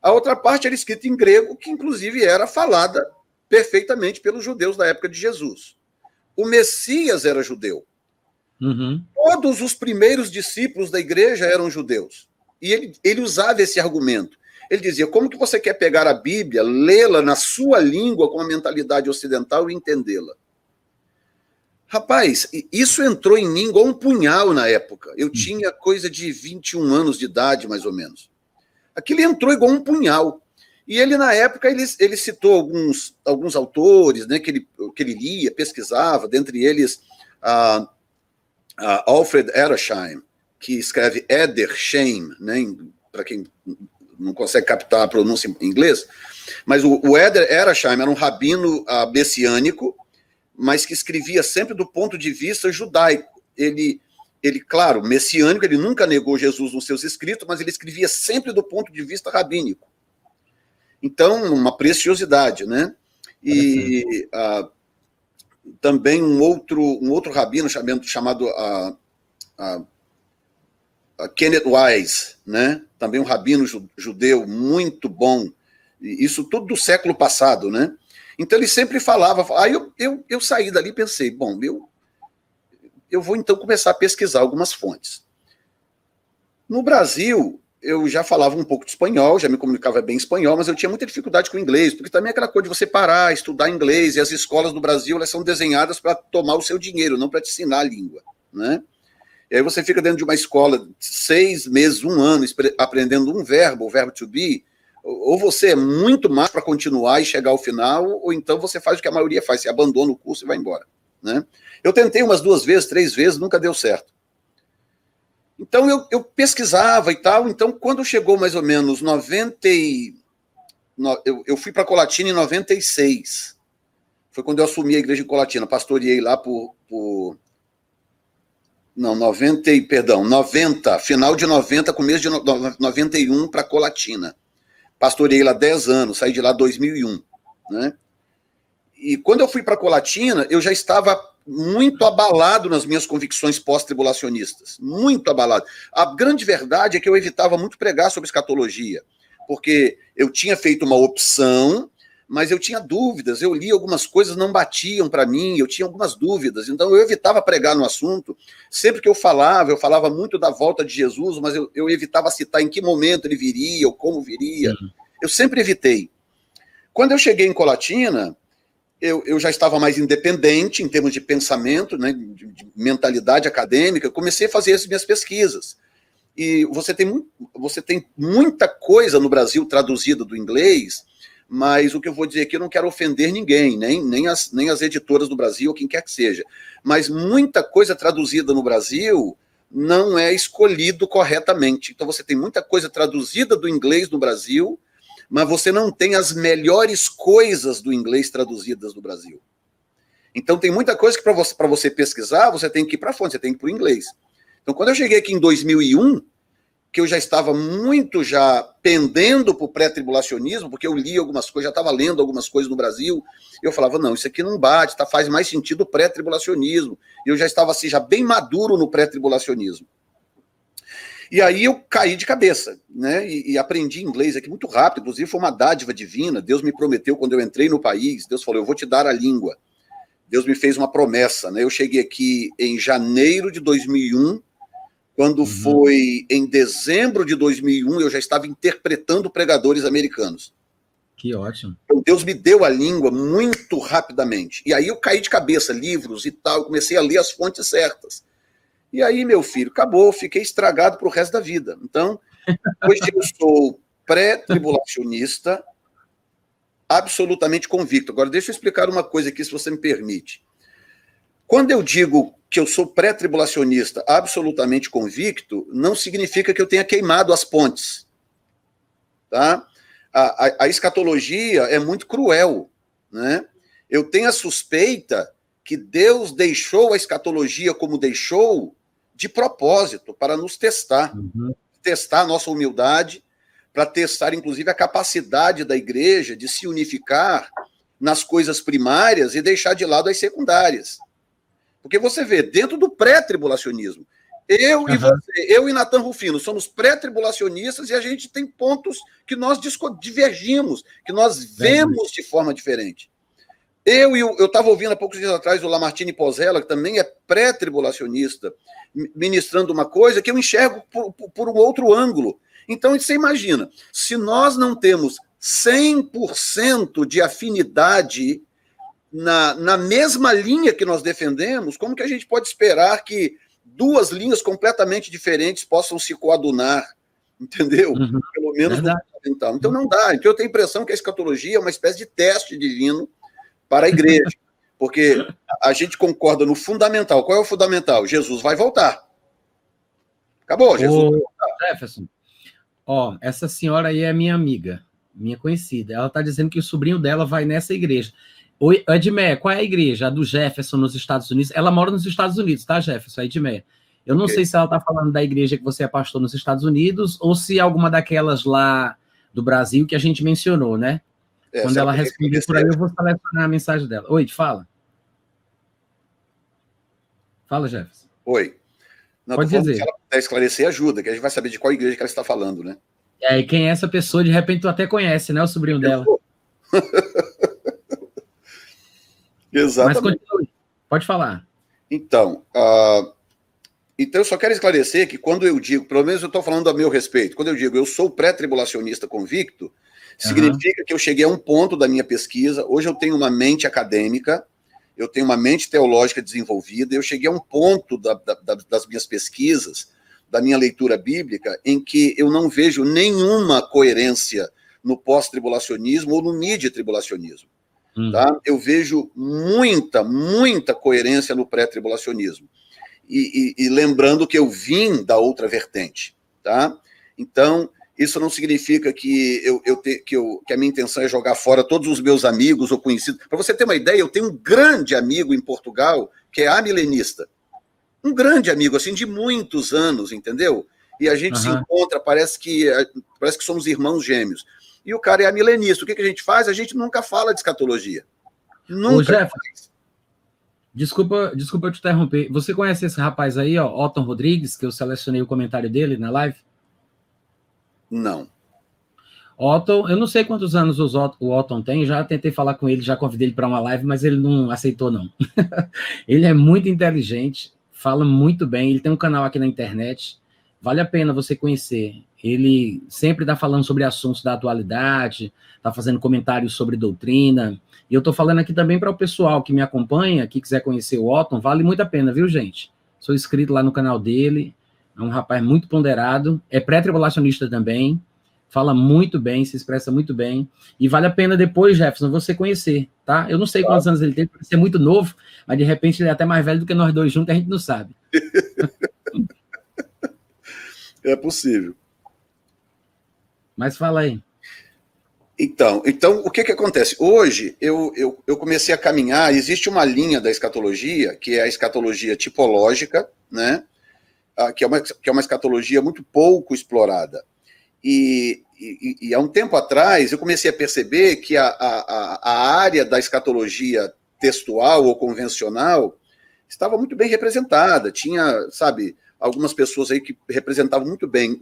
Speaker 2: A outra parte era escrita em grego, que inclusive era falada perfeitamente pelos judeus da época de Jesus. O Messias era judeu.
Speaker 1: Uhum.
Speaker 2: Todos os primeiros discípulos da igreja eram judeus. E ele usava esse argumento. Ele dizia, como que você quer pegar a Bíblia, lê-la na sua língua, com a mentalidade ocidental e entendê-la? Rapaz, isso entrou em mim igual um punhal na época. Eu tinha coisa de 21 anos de idade, mais ou menos. Aquilo entrou igual um punhal. E ele, na época, ele citou alguns autores, né, que ele lia, pesquisava, dentre eles Alfred Edersheim, que escreve Edersheim, né, para quem não consegue captar a pronúncia em inglês, mas o Edersheim era um rabino messiânico, mas que escrevia sempre do ponto de vista judaico. Ele, claro, messiânico, ele nunca negou Jesus nos seus escritos, mas ele escrevia sempre do ponto de vista rabínico. Então, uma preciosidade, né? E também um outro rabino chamado Kenneth Wise, né? Também um rabino judeu muito bom. Isso tudo do século passado, né? Então ele sempre falava. Aí eu saí dali e pensei, bom, eu vou então começar a pesquisar algumas fontes. No Brasil, eu já falava um pouco de espanhol, já me comunicava bem em espanhol, mas eu tinha muita dificuldade com o inglês, porque também é aquela coisa de você parar, estudar inglês, e as escolas do Brasil, elas são desenhadas para tomar o seu dinheiro, não para te ensinar a língua, né? E aí você fica dentro de uma escola 6 meses, 1 ano, aprendendo um verbo, o verbo to be, ou você é muito má para continuar e chegar ao final, ou então você faz o que a maioria faz, você abandona o curso e vai embora, né? Eu tentei umas 2 vezes, 3 vezes, nunca deu certo. Então eu pesquisava e tal, então quando chegou mais ou menos eu fui para Colatina em 96, foi quando eu assumi a igreja em Colatina, pastoreei lá não, 90, final de 90, começo de 91 para Colatina. Pastoreei lá 10 anos, saí de lá em 2001, né? E quando eu fui para Colatina, eu já estava muito abalado nas minhas convicções pós-tribulacionistas, muito abalado. A grande verdade é que eu evitava muito pregar sobre escatologia, porque eu tinha feito uma opção, mas eu tinha dúvidas, eu li algumas coisas, não batiam para mim, eu tinha algumas dúvidas, então eu evitava pregar no assunto. Sempre que eu falava muito da volta de Jesus, mas eu evitava citar em que momento ele viria, ou como viria. Eu sempre evitei. Quando eu cheguei em Colatina, eu já estava mais independente em termos de pensamento, né, de mentalidade acadêmica, eu comecei a fazer as minhas pesquisas. E você tem muita coisa no Brasil traduzida do inglês, mas o que eu vou dizer aqui, eu não quero ofender ninguém, nem as editoras do Brasil, ou quem quer que seja, mas muita coisa traduzida no Brasil não é escolhido corretamente. Então você tem muita coisa traduzida do inglês no Brasil, mas você não tem as melhores coisas do inglês traduzidas do Brasil. Então tem muita coisa que para você pesquisar, você tem que ir para a fonte, você tem que ir para o inglês. Então quando eu cheguei aqui em 2001, que eu já estava muito já pendendo para o pré-tribulacionismo, porque eu li algumas coisas, já estava lendo algumas coisas no Brasil, eu falava, não, isso aqui não bate, faz mais sentido o pré-tribulacionismo. Eu já estava assim, já bem maduro no pré-tribulacionismo. E aí eu caí de cabeça, né? E aprendi inglês aqui muito rápido, inclusive foi uma dádiva divina. Deus me prometeu quando eu entrei no país, Deus falou, eu vou te dar a língua. Deus me fez uma promessa, né? Eu cheguei aqui em janeiro de 2001, quando foi em dezembro de 2001, eu já estava interpretando pregadores americanos.
Speaker 1: Que ótimo.
Speaker 2: Então, Deus me deu a língua muito rapidamente. E aí eu caí de cabeça, livros e tal, eu comecei a ler as fontes certas. E aí, meu filho, acabou, fiquei estragado para o resto da vida. Então, hoje eu sou pré-tribulacionista, absolutamente convicto. Agora, deixa eu explicar uma coisa aqui, se você me permite. Quando eu digo que eu sou pré-tribulacionista absolutamente convicto, não significa que eu tenha queimado as pontes. Tá? A escatologia é muito cruel, né? Eu tenho a suspeita que Deus deixou a escatologia como deixou de propósito, para nos testar. Testar a nossa humildade, para testar, inclusive, a capacidade da igreja de se unificar nas coisas primárias e deixar de lado as secundárias. Porque você vê, dentro do pré-tribulacionismo, eu e você, eu e Natan Rufino, somos pré-tribulacionistas e a gente tem pontos que nós divergimos, que nós vemos de forma diferente. Eu estava ouvindo há poucos dias atrás o Lamartine Pozzella, que também é pré-tribulacionista, ministrando uma coisa que eu enxergo por um outro ângulo. Então, você imagina, se nós não temos 100% de afinidade na mesma linha que nós defendemos, como que a gente pode esperar que duas linhas completamente diferentes possam se coadunar, entendeu? Pelo menos no fundamental. Então não dá. Então eu tenho a impressão que a escatologia é uma espécie de teste divino para a igreja, porque a gente concorda no fundamental. Qual é o fundamental? Jesus vai voltar. Acabou, Jesus vai voltar.
Speaker 1: Jefferson, ó, essa senhora aí é minha amiga, minha conhecida. Ela está dizendo que o sobrinho dela vai nessa igreja. Oi, Edmeia, qual é a igreja? A do Jefferson nos Estados Unidos? Ela mora nos Estados Unidos, tá, Jefferson? A Edmeia. Eu não sei se ela está falando da igreja que você é pastor nos Estados Unidos ou se é alguma daquelas lá do Brasil que a gente mencionou, né? Quando ela responder por aí, eu vou selecionar a mensagem dela. Oi, fala. Fala, Jefferson.
Speaker 2: Oi. Não,
Speaker 1: pode dizer.
Speaker 2: Se ela puder esclarecer, ajuda, que a gente vai saber de qual igreja que ela está falando, né?
Speaker 1: E quem é essa pessoa, de repente tu até conhece, né? O sobrinho dela.
Speaker 2: Exatamente.
Speaker 1: Mas continue. Pode falar.
Speaker 2: Então, eu só quero esclarecer que quando eu digo, pelo menos eu estou falando a meu respeito, quando eu digo eu sou pré-tribulacionista convicto, significa que eu cheguei a um ponto da minha pesquisa, hoje eu tenho uma mente acadêmica, eu tenho uma mente teológica desenvolvida, eu cheguei a um ponto das minhas pesquisas, da minha leitura bíblica, em que eu não vejo nenhuma coerência no pós-tribulacionismo ou no mid-tribulacionismo. Tá? Eu vejo muita coerência no pré-tribulacionismo. E lembrando que eu vim da outra vertente. Tá? Então, isso não significa que a minha intenção é jogar fora todos os meus amigos ou conhecidos. Para você ter uma ideia, eu tenho um grande amigo em Portugal, que é amilenista. Um grande amigo, assim, de muitos anos, entendeu? E a gente se encontra, parece que somos irmãos gêmeos. E o cara é amilenista. O que a gente faz? A gente nunca fala de escatologia. Nunca.
Speaker 1: Ô, Jeff, desculpa eu te interromper. Você conhece esse rapaz aí, ó, Otton Rodrigues, que eu selecionei o comentário dele na live?
Speaker 2: Não.
Speaker 1: Otton, eu não sei quantos anos o Otton tem, já tentei falar com ele, já convidei ele para uma live, mas ele não aceitou, não. Ele é muito inteligente, fala muito bem, ele tem um canal aqui na internet, vale a pena você conhecer. Ele sempre está falando sobre assuntos da atualidade, está fazendo comentários sobre doutrina, e eu estou falando aqui também para o pessoal que me acompanha, que quiser conhecer o Otton, vale muito a pena, viu, gente? Sou inscrito lá no canal dele, é um rapaz muito ponderado, é pré-tribulacionista também, fala muito bem, se expressa muito bem, e vale a pena depois, Jefferson, você conhecer, tá? Eu não sei quantos anos ele tem, porque ele é muito novo, mas de repente ele é até mais velho do que nós dois juntos, a gente não sabe.
Speaker 2: É possível.
Speaker 1: Mas fala aí.
Speaker 2: Então o que acontece? Hoje, eu comecei a caminhar, existe uma linha da escatologia, que é a escatologia tipológica, né? Que é uma escatologia muito pouco explorada. E há um tempo atrás, eu comecei a perceber que a área da escatologia textual ou convencional estava muito bem representada. Tinha, sabe, algumas pessoas aí que representavam muito bem,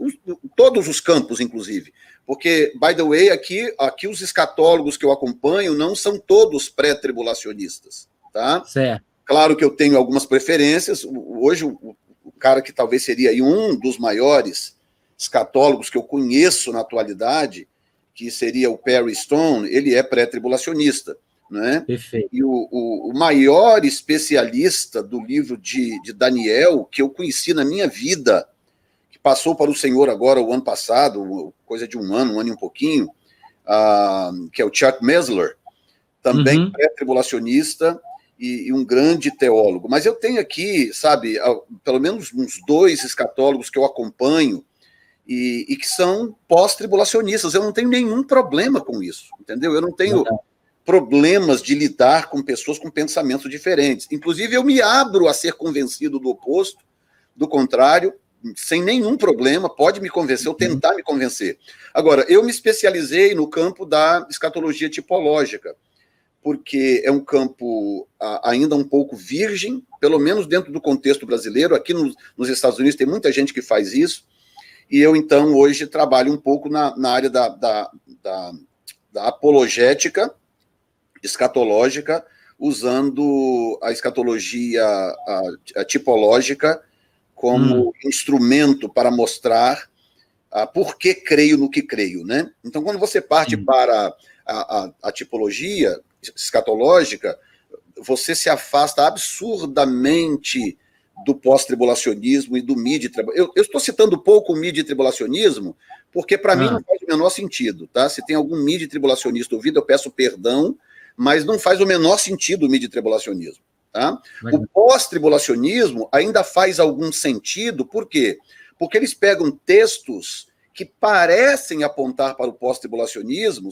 Speaker 2: todos os campos, inclusive. Porque, by the way, aqui os escatólogos que eu acompanho não são todos pré-tribulacionistas, tá?
Speaker 1: Certo.
Speaker 2: Claro que eu tenho algumas preferências. Hoje, o cara que talvez seria aí um dos maiores escatólogos que eu conheço na atualidade, que seria o Perry Stone, ele é pré-tribulacionista, né?
Speaker 1: Perfeito.
Speaker 2: E o maior especialista do livro de Daniel que eu conheci na minha vida, que passou para o Senhor agora o ano passado, coisa de um ano e um pouquinho, que é o Chuck Messler, também pré-tribulacionista e um grande teólogo. Mas eu tenho aqui, sabe, pelo menos uns 2 escatólogos que eu acompanho e que são pós-tribulacionistas. Eu não tenho nenhum problema com isso, entendeu? Eu não tenho problemas de lidar com pessoas com pensamentos diferentes. Inclusive, eu me abro a ser convencido do oposto, do contrário, sem nenhum problema, pode me convencer ou tentar me convencer. Agora, eu me especializei no campo da escatologia tipológica, porque é um campo ainda um pouco virgem, pelo menos dentro do contexto brasileiro. Aqui nos Estados Unidos tem muita gente que faz isso, e eu, então, hoje trabalho um pouco na área da apologética escatológica, usando a escatologia a tipológica como instrumento para mostrar por que creio no que creio, né? Então, quando você parte para a tipologia escatológica, você se afasta absurdamente do pós-tribulacionismo e do mid-tribulacionismo. Eu estou citando pouco o mid-tribulacionismo, porque para mim não faz o menor sentido, tá? Se tem algum mid-tribulacionista ouvido, eu peço perdão, mas não faz o menor sentido o mid-tribulacionismo, tá? O pós-tribulacionismo ainda faz algum sentido, por quê? Porque eles pegam textos que parecem apontar para o pós-tribulacionismo,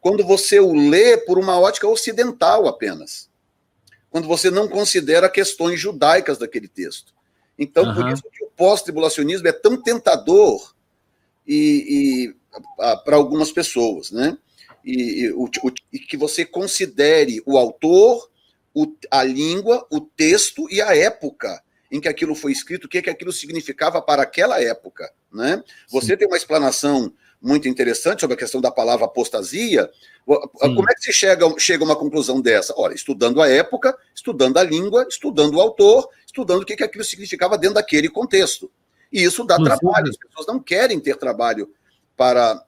Speaker 2: quando você o lê por uma ótica ocidental apenas, quando você não considera questões judaicas daquele texto. Então, por isso que o pós-tribulacionismo é tão tentador para algumas pessoas, né? E que você considere o autor, a língua, o texto e a época em que aquilo foi escrito, o que aquilo significava para aquela época, né? Você tem uma explanação muito interessante sobre a questão da palavra apostasia. Como é que se chega a uma conclusão dessa? Olha, estudando a época, estudando a língua, estudando o autor, estudando o que aquilo significava dentro daquele contexto. E isso dá trabalho. As pessoas não querem ter trabalho para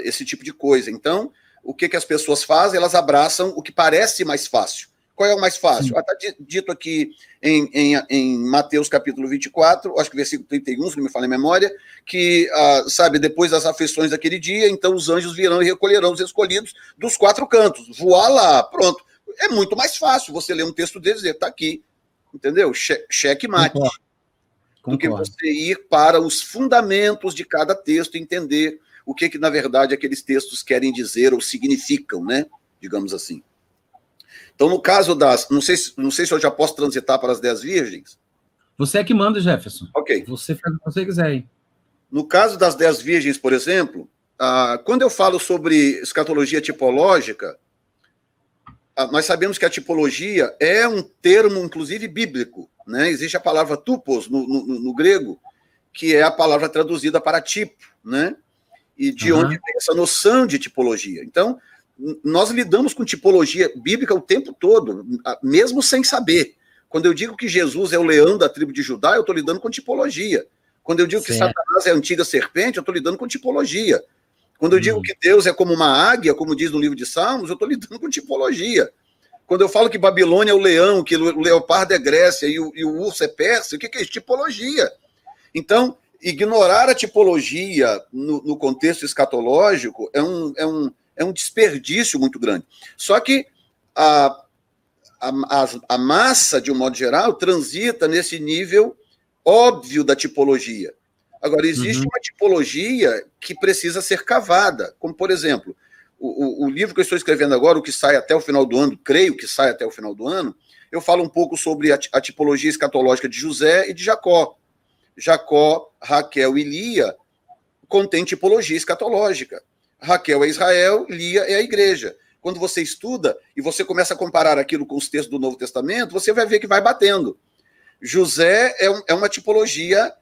Speaker 2: esse tipo de coisa. Então, o que as pessoas fazem? Elas abraçam o que parece mais fácil. Qual é o mais fácil? Está dito aqui em Mateus capítulo 24, acho que versículo 31, se não me falha a memória, que, depois das aflições daquele dia, então os anjos virão e recolherão os escolhidos dos 4 cantos. Voar lá, pronto. É muito mais fácil você ler um texto deles e dizer, está aqui, entendeu? Cheque mate. Do que você ir para os fundamentos de cada texto e entender o que na verdade, aqueles textos querem dizer ou significam, né? Digamos assim. Então, no caso não sei se eu já posso transitar para as 10 virgens.
Speaker 1: Você é que manda, Jefferson.
Speaker 2: Ok.
Speaker 1: Você faz o que você quiser, hein?
Speaker 2: No caso das 10 virgens, por exemplo, quando eu falo sobre escatologia tipológica, nós sabemos que a tipologia é um termo, inclusive, bíblico, né? Existe a palavra tupos no grego, que é a palavra traduzida para tipo, né? E de onde vem essa noção de tipologia. Então, nós lidamos com tipologia bíblica o tempo todo, mesmo sem saber. Quando eu digo que Jesus é o leão da tribo de Judá, eu estou lidando com tipologia. Quando eu digo que Satanás é a antiga serpente, eu estou lidando com tipologia. Quando eu digo que Deus é como uma águia, como diz no livro de Salmos, eu estou lidando com tipologia. Quando eu falo que Babilônia é o leão, que o leopardo é Grécia e o urso é Pérsia, o que é isso? Tipologia. Então, ignorar a tipologia no contexto escatológico é um desperdício muito grande. Só que a massa, de um modo geral, transita nesse nível óbvio da tipologia. Agora, existe uma tipologia que precisa ser cavada, como, por exemplo, o livro que eu estou escrevendo agora, o que sai até o final do ano, creio que sai até o final do ano, eu falo um pouco sobre a tipologia escatológica de José e de Jacó. Jacó, Raquel e Lia contém tipologia escatológica. Raquel é Israel, Lia é a igreja. quando você estuda e você começa a comparar aquilo com os textos do Novo Testamento, você vai ver que vai batendo. José é uma tipologia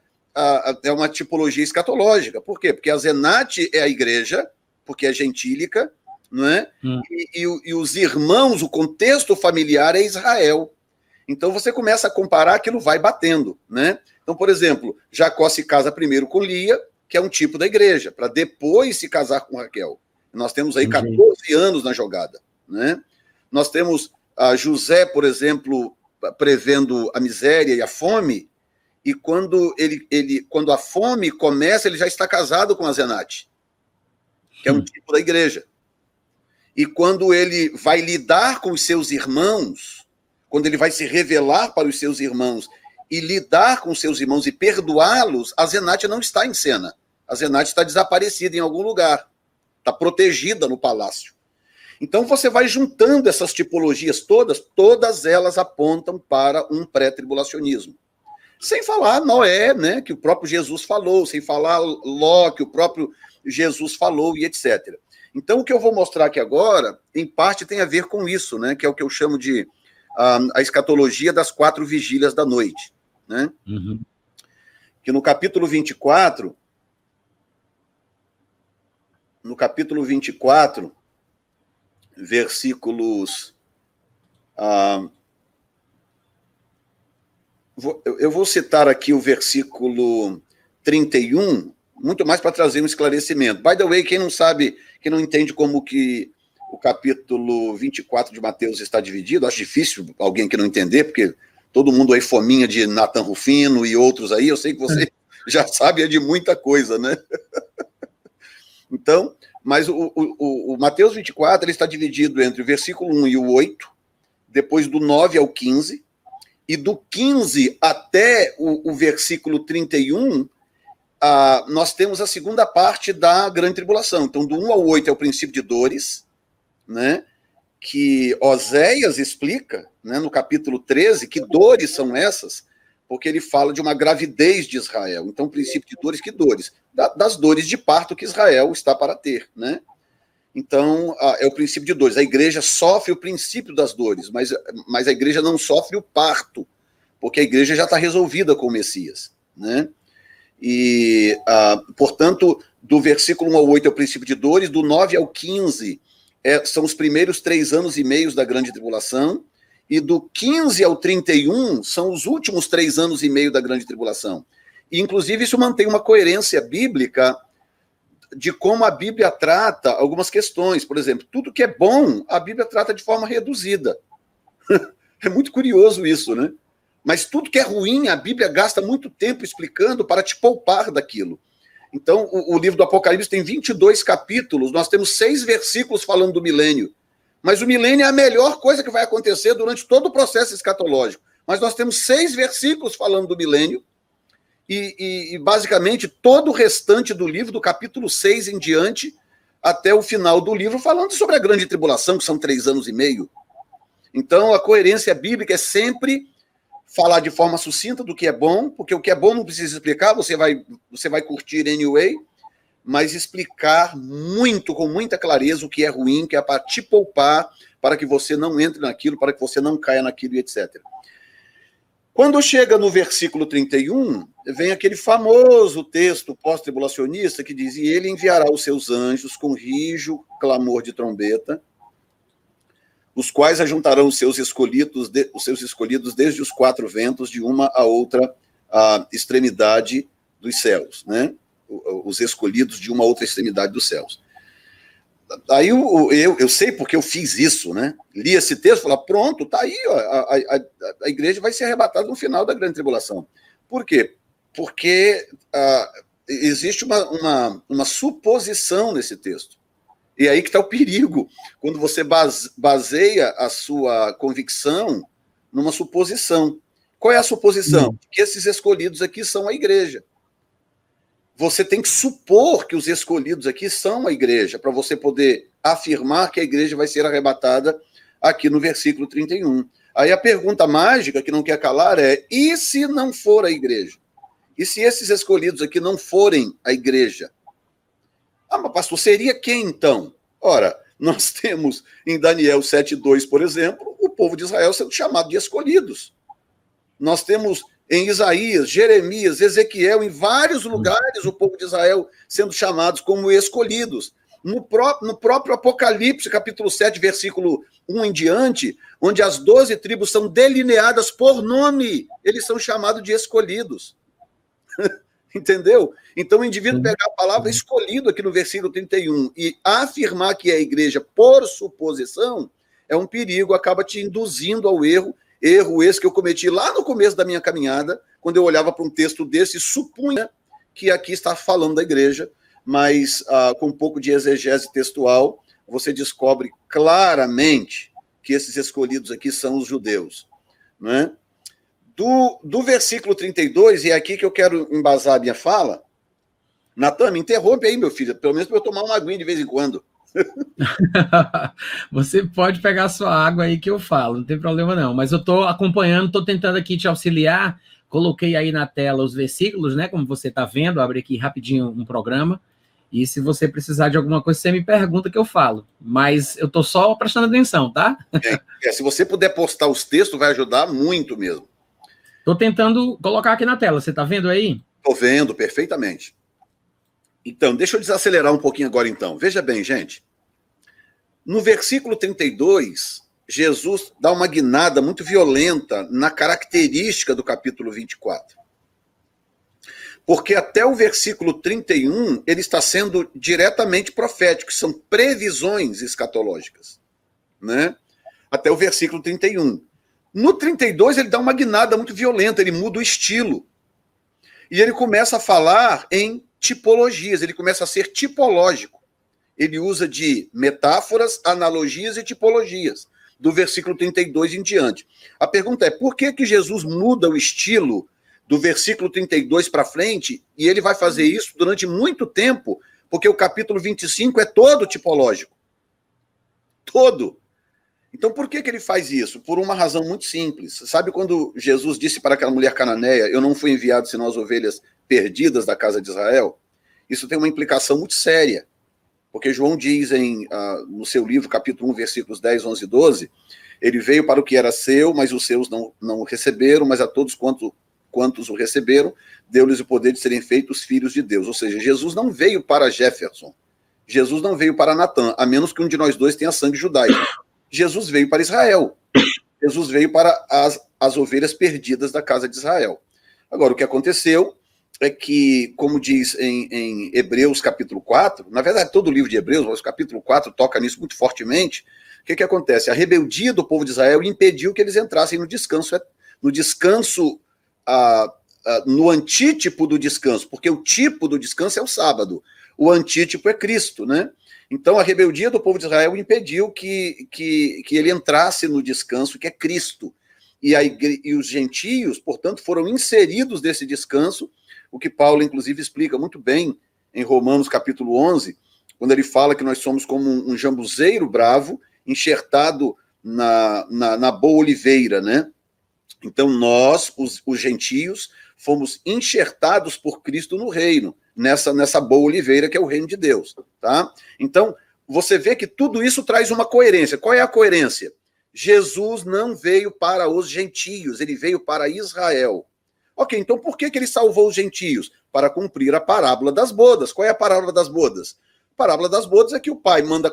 Speaker 2: escatológica. Por quê? Porque a Zenate é a igreja, porque é gentílica, não é? E os irmãos, o contexto familiar é Israel. Então você começa a comparar, aquilo vai batendo, né? Então, por exemplo, Jacó se casa primeiro com Lia, que é um tipo da igreja, para depois se casar com Raquel. Nós temos aí 14 anos na jogada, né? Nós temos José, por exemplo, prevendo a miséria e a fome, e quando a fome começa, ele já está casado com a Zenate, que é um tipo da igreja. E quando ele vai lidar com os seus irmãos, quando ele vai se revelar para os seus irmãos e lidar com os seus irmãos e perdoá-los, a Zenate não está em cena. A Zenate está desaparecida em algum lugar, está protegida no palácio. Então você vai juntando essas tipologias todas elas apontam para um pré-tribulacionismo. Sem falar Noé, né, que o próprio Jesus falou, sem falar Ló, que o próprio Jesus falou, e etc. Então o que eu vou mostrar aqui agora, em parte tem a ver com isso, né, que é o que eu chamo de a escatologia das 4 vigílias da noite, né? Que no capítulo 24, versículos... eu vou citar aqui o versículo 31, muito mais para trazer um esclarecimento. By the way, quem não sabe, quem não entende como que o capítulo 24 de Mateus está dividido, acho difícil alguém que não entender, porque todo mundo aí fominha de Nathan Rufino e outros aí, eu sei que você já sabe de muita coisa, né? Então, mas o Mateus 24 ele está dividido entre o versículo 1 e o 8, depois do 9 ao 15, e do 15 até o versículo 31, nós temos a segunda parte da grande tribulação. Então, do 1 ao 8 é o princípio de dores, né, que Oséias explica, né, no capítulo 13, que dores são essas, porque ele fala de uma gravidez de Israel. Então, princípio de dores, que dores? Das dores de parto que Israel está para ter, né? Então, é o princípio de dores. A igreja sofre o princípio das dores, mas a igreja não sofre o parto, porque a igreja já está resolvida com o Messias, né? E, portanto, do versículo 1 ao 8 é o princípio de dores, do 9 ao 15 são os primeiros 3 anos e meio da grande tribulação, e do 15 ao 31 são os últimos 3 anos e meio da grande tribulação. E, inclusive, isso mantém uma coerência bíblica de como a Bíblia trata algumas questões. Por exemplo, tudo que é bom, a Bíblia trata de forma reduzida. É muito curioso isso, né? Mas tudo que é ruim, a Bíblia gasta muito tempo explicando para te poupar daquilo. Então, o livro do Apocalipse tem 22 capítulos, nós temos 6 versículos falando do milênio. Mas o milênio é a melhor coisa que vai acontecer durante todo o processo escatológico. Mas nós temos 6 versículos falando do milênio, e basicamente todo o restante do livro, do capítulo 6 em diante, até o final do livro, falando sobre a grande tribulação, que são 3 anos e meio. Então, a coerência bíblica é sempre falar de forma sucinta do que é bom, porque o que é bom não precisa explicar, você vai curtir anyway, mas explicar muito, com muita clareza, o que é ruim, que é para te poupar, para que você não entre naquilo, para que você não caia naquilo, e etc. Quando chega no versículo 31, vem aquele famoso texto pós-tribulacionista que diz: e ele enviará os seus anjos com rijo, clamor de trombeta, os quais ajuntarão os seus escolhidos desde os 4 ventos, de uma a outra extremidade dos céus, né? Os escolhidos de uma a outra extremidade dos céus. Aí eu sei porque eu fiz isso, né? Li esse texto e falei, pronto, tá aí, ó, a igreja vai ser arrebatada no final da grande tribulação. Por quê? Porque existe uma suposição nesse texto. E aí que está o perigo, quando você baseia a sua convicção numa suposição. Qual é a suposição? Que esses escolhidos aqui são a igreja. Você tem que supor que os escolhidos aqui são a igreja, para você poder afirmar que a igreja vai ser arrebatada aqui no versículo 31. Aí a pergunta mágica, que não quer calar, é: e se não for a igreja? E se esses escolhidos aqui não forem a igreja? Mas pastor, seria quem então? Ora, Nós temos em Daniel 7:2, por exemplo, o povo de Israel sendo chamado de escolhidos. Nós temos em Isaías, Jeremias, Ezequiel, em vários lugares, o povo de Israel sendo chamados como escolhidos. No próprio Apocalipse, capítulo 7, versículo 1 em diante, onde as 12 tribos são delineadas por nome, eles são chamados de escolhidos. Entendeu? Então o indivíduo pegar a palavra escolhido aqui no versículo 31 e afirmar que é a igreja por suposição, é um perigo, acaba te induzindo ao erro esse que eu cometi lá no começo da minha caminhada, quando eu olhava para um texto desse e supunha que aqui está falando da igreja, mas com um pouco de exegese textual, você descobre claramente que esses escolhidos aqui são os judeus. Né? Do versículo 32, e é aqui que eu quero embasar a minha fala, Natan, me interrompe aí, meu filho, pelo menos para eu tomar uma aguinha de vez em quando.
Speaker 1: Você pode pegar a sua água aí que eu falo, não tem problema não, mas eu estou acompanhando, estou tentando aqui te auxiliar, coloquei aí na tela os versículos, né, como você está vendo, abri aqui rapidinho um programa, e se você precisar de alguma coisa, você me pergunta que eu falo, mas eu estou só prestando atenção, tá?
Speaker 2: Se você puder postar os textos, vai ajudar muito mesmo.
Speaker 1: Estou tentando colocar aqui na tela, você está vendo aí?
Speaker 2: Estou vendo perfeitamente. Então, deixa eu desacelerar um pouquinho agora, então. Veja bem, gente. No versículo 32, Jesus dá uma guinada muito violenta na característica do capítulo 24. Porque até o versículo 31, ele está sendo diretamente profético, são previsões escatológicas. Né? Até o versículo 31. No 32, ele dá uma guinada muito violenta, ele muda o estilo. E ele começa a falar em tipologias, ele começa a ser tipológico. Ele usa de metáforas, analogias e tipologias, do versículo 32 em diante. A pergunta é, por que Jesus muda o estilo do versículo 32 para frente, e ele vai fazer isso durante muito tempo, porque o capítulo 25 é todo tipológico. Todo. Então, por que ele faz isso? Por uma razão muito simples. Sabe quando Jesus disse para aquela mulher cananeia, eu não fui enviado senão as ovelhas perdidas da casa de Israel? Isso tem uma implicação muito séria. Porque João diz no seu livro, capítulo 1, versículos 10, 11 e 12, ele veio para o que era seu, mas os seus não o receberam, mas a todos quantos o receberam, deu-lhes o poder de serem feitos filhos de Deus. Ou seja, Jesus não veio para Jefferson, Jesus não veio para Natan, a menos que um de nós dois tenha sangue judaico. Jesus veio para Israel. Jesus veio para as ovelhas perdidas da casa de Israel. Agora, o que aconteceu é que, como diz em Hebreus capítulo 4, na verdade todo o livro de Hebreus, mas o capítulo 4 toca nisso muito fortemente, o que acontece? A rebeldia do povo de Israel impediu que eles entrassem no descanso, no antítipo do descanso, porque o tipo do descanso é o sábado, o antítipo é Cristo, né? Então, a rebeldia do povo de Israel impediu que ele entrasse no descanso, que é Cristo. E os gentios, portanto, foram inseridos nesse descanso, o que Paulo, inclusive, explica muito bem em Romanos, capítulo 11, quando ele fala que nós somos como um jambuzeiro bravo, enxertado na boa oliveira, né? Então, nós, os gentios, fomos enxertados por Cristo no reino, nessa boa oliveira que é o reino de Deus, tá? Então, você vê que tudo isso traz uma coerência. Qual é a coerência? Jesus não veio para os gentios, ele veio para Israel. Ok, então por que ele salvou os gentios? Para cumprir a parábola das bodas. Qual é a parábola das bodas? A parábola das bodas é que o pai manda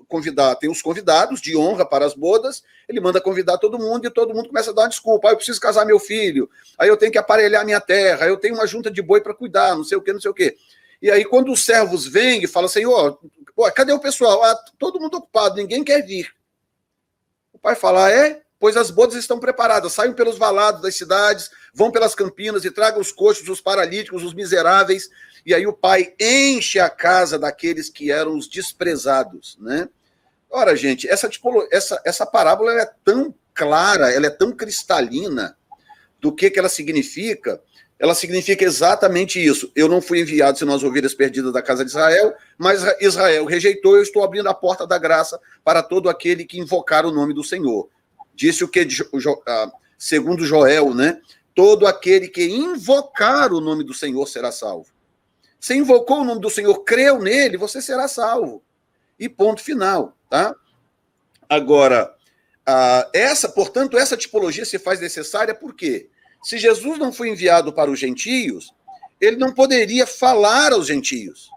Speaker 2: convidar, tem os convidados de honra para as bodas, ele manda convidar todo mundo e todo mundo começa a dar uma desculpa. Eu preciso casar meu filho, aí eu tenho que aparelhar minha terra, eu tenho uma junta de boi para cuidar, não sei o quê, não sei o quê. E aí quando os servos vêm e falam, Senhor, cadê o pessoal? Todo mundo ocupado, ninguém quer vir. O pai fala, pois as bodas estão preparadas, saiam pelos valados das cidades, vão pelas campinas e tragam os coxos, os paralíticos, os miseráveis. E aí o pai enche a casa daqueles que eram os desprezados, né? Ora, gente, essa parábola ela é tão clara, ela é tão cristalina do que ela significa. Ela significa exatamente isso. Eu não fui enviado senão as ovelhas perdidas da casa de Israel, mas Israel rejeitou, eu estou abrindo a porta da graça para todo aquele que invocar o nome do Senhor. Disse o que, segundo Joel, né? Todo aquele que invocar o nome do Senhor será salvo. Você invocou o nome do Senhor, creu nele, você será salvo. e ponto final, tá? Agora, portanto, essa tipologia se faz necessária porque, se Jesus não foi enviado para os gentios, ele não poderia falar aos gentios.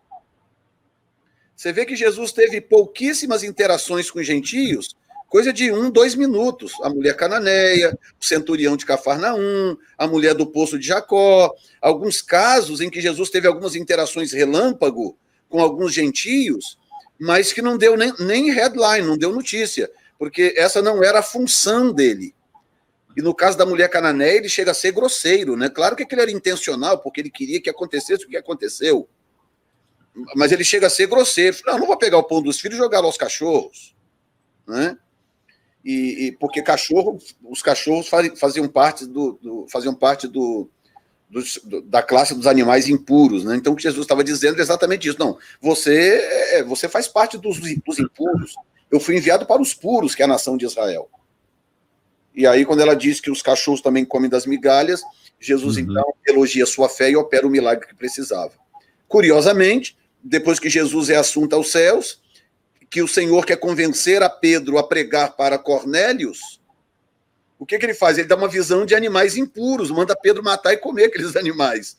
Speaker 2: Você vê que Jesus teve pouquíssimas interações com os gentios, coisa de 2 minutos. A mulher cananeia, o centurião de Cafarnaum, a mulher do poço de Jacó, alguns casos em que Jesus teve algumas interações relâmpago com alguns gentios, mas que não deu nem headline, não deu notícia, porque essa não era a função dele. E no caso da mulher cananeia, ele chega a ser grosseiro, né? Claro que aquilo era intencional, porque ele queria que acontecesse o que aconteceu. Mas ele chega a ser grosseiro. Não vou pegar o pão dos filhos e jogar lá aos cachorros, né? Porque os cachorros faziam parte da classe dos animais impuros, né? Então o que Jesus estava dizendo é exatamente isso. Não, você faz parte dos impuros. Eu fui enviado para os puros, que é a nação de Israel. E aí, quando ela diz que os cachorros também comem das migalhas, Jesus então elogia sua fé e opera o milagre que precisava. Curiosamente, depois que Jesus é assunto aos céus, que o Senhor quer convencer a Pedro a pregar para Cornélios, o que ele faz? Ele dá uma visão de animais impuros, manda Pedro matar e comer aqueles animais.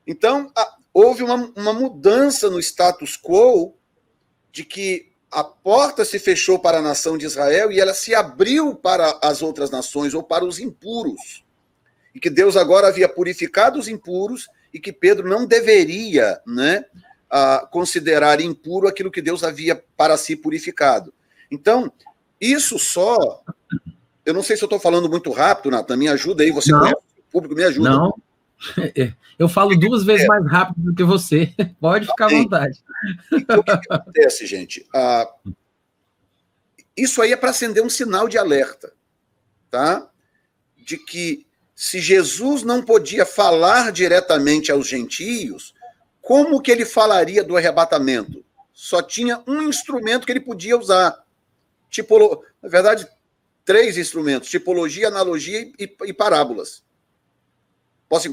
Speaker 2: Então, houve uma mudança no status quo de que a porta se fechou para a nação de Israel e ela se abriu para as outras nações ou para os impuros. E que Deus agora havia purificado os impuros e que Pedro não deveria, né, considerar impuro aquilo que Deus havia para si purificado. Então, isso só... Eu não sei se eu estou falando muito rápido, Natan, me ajuda aí, você conhece o público, me ajuda.
Speaker 1: Não, eu falo 2 vezes mais rápido do que você, pode ficar à vontade.
Speaker 2: Então, o que acontece, gente? Isso aí é para acender um sinal de alerta, tá? De que se Jesus não podia falar diretamente aos gentios, como que ele falaria do arrebatamento? Só tinha um instrumento que ele podia usar. Na verdade, 3 instrumentos: tipologia, analogia e parábolas. Posso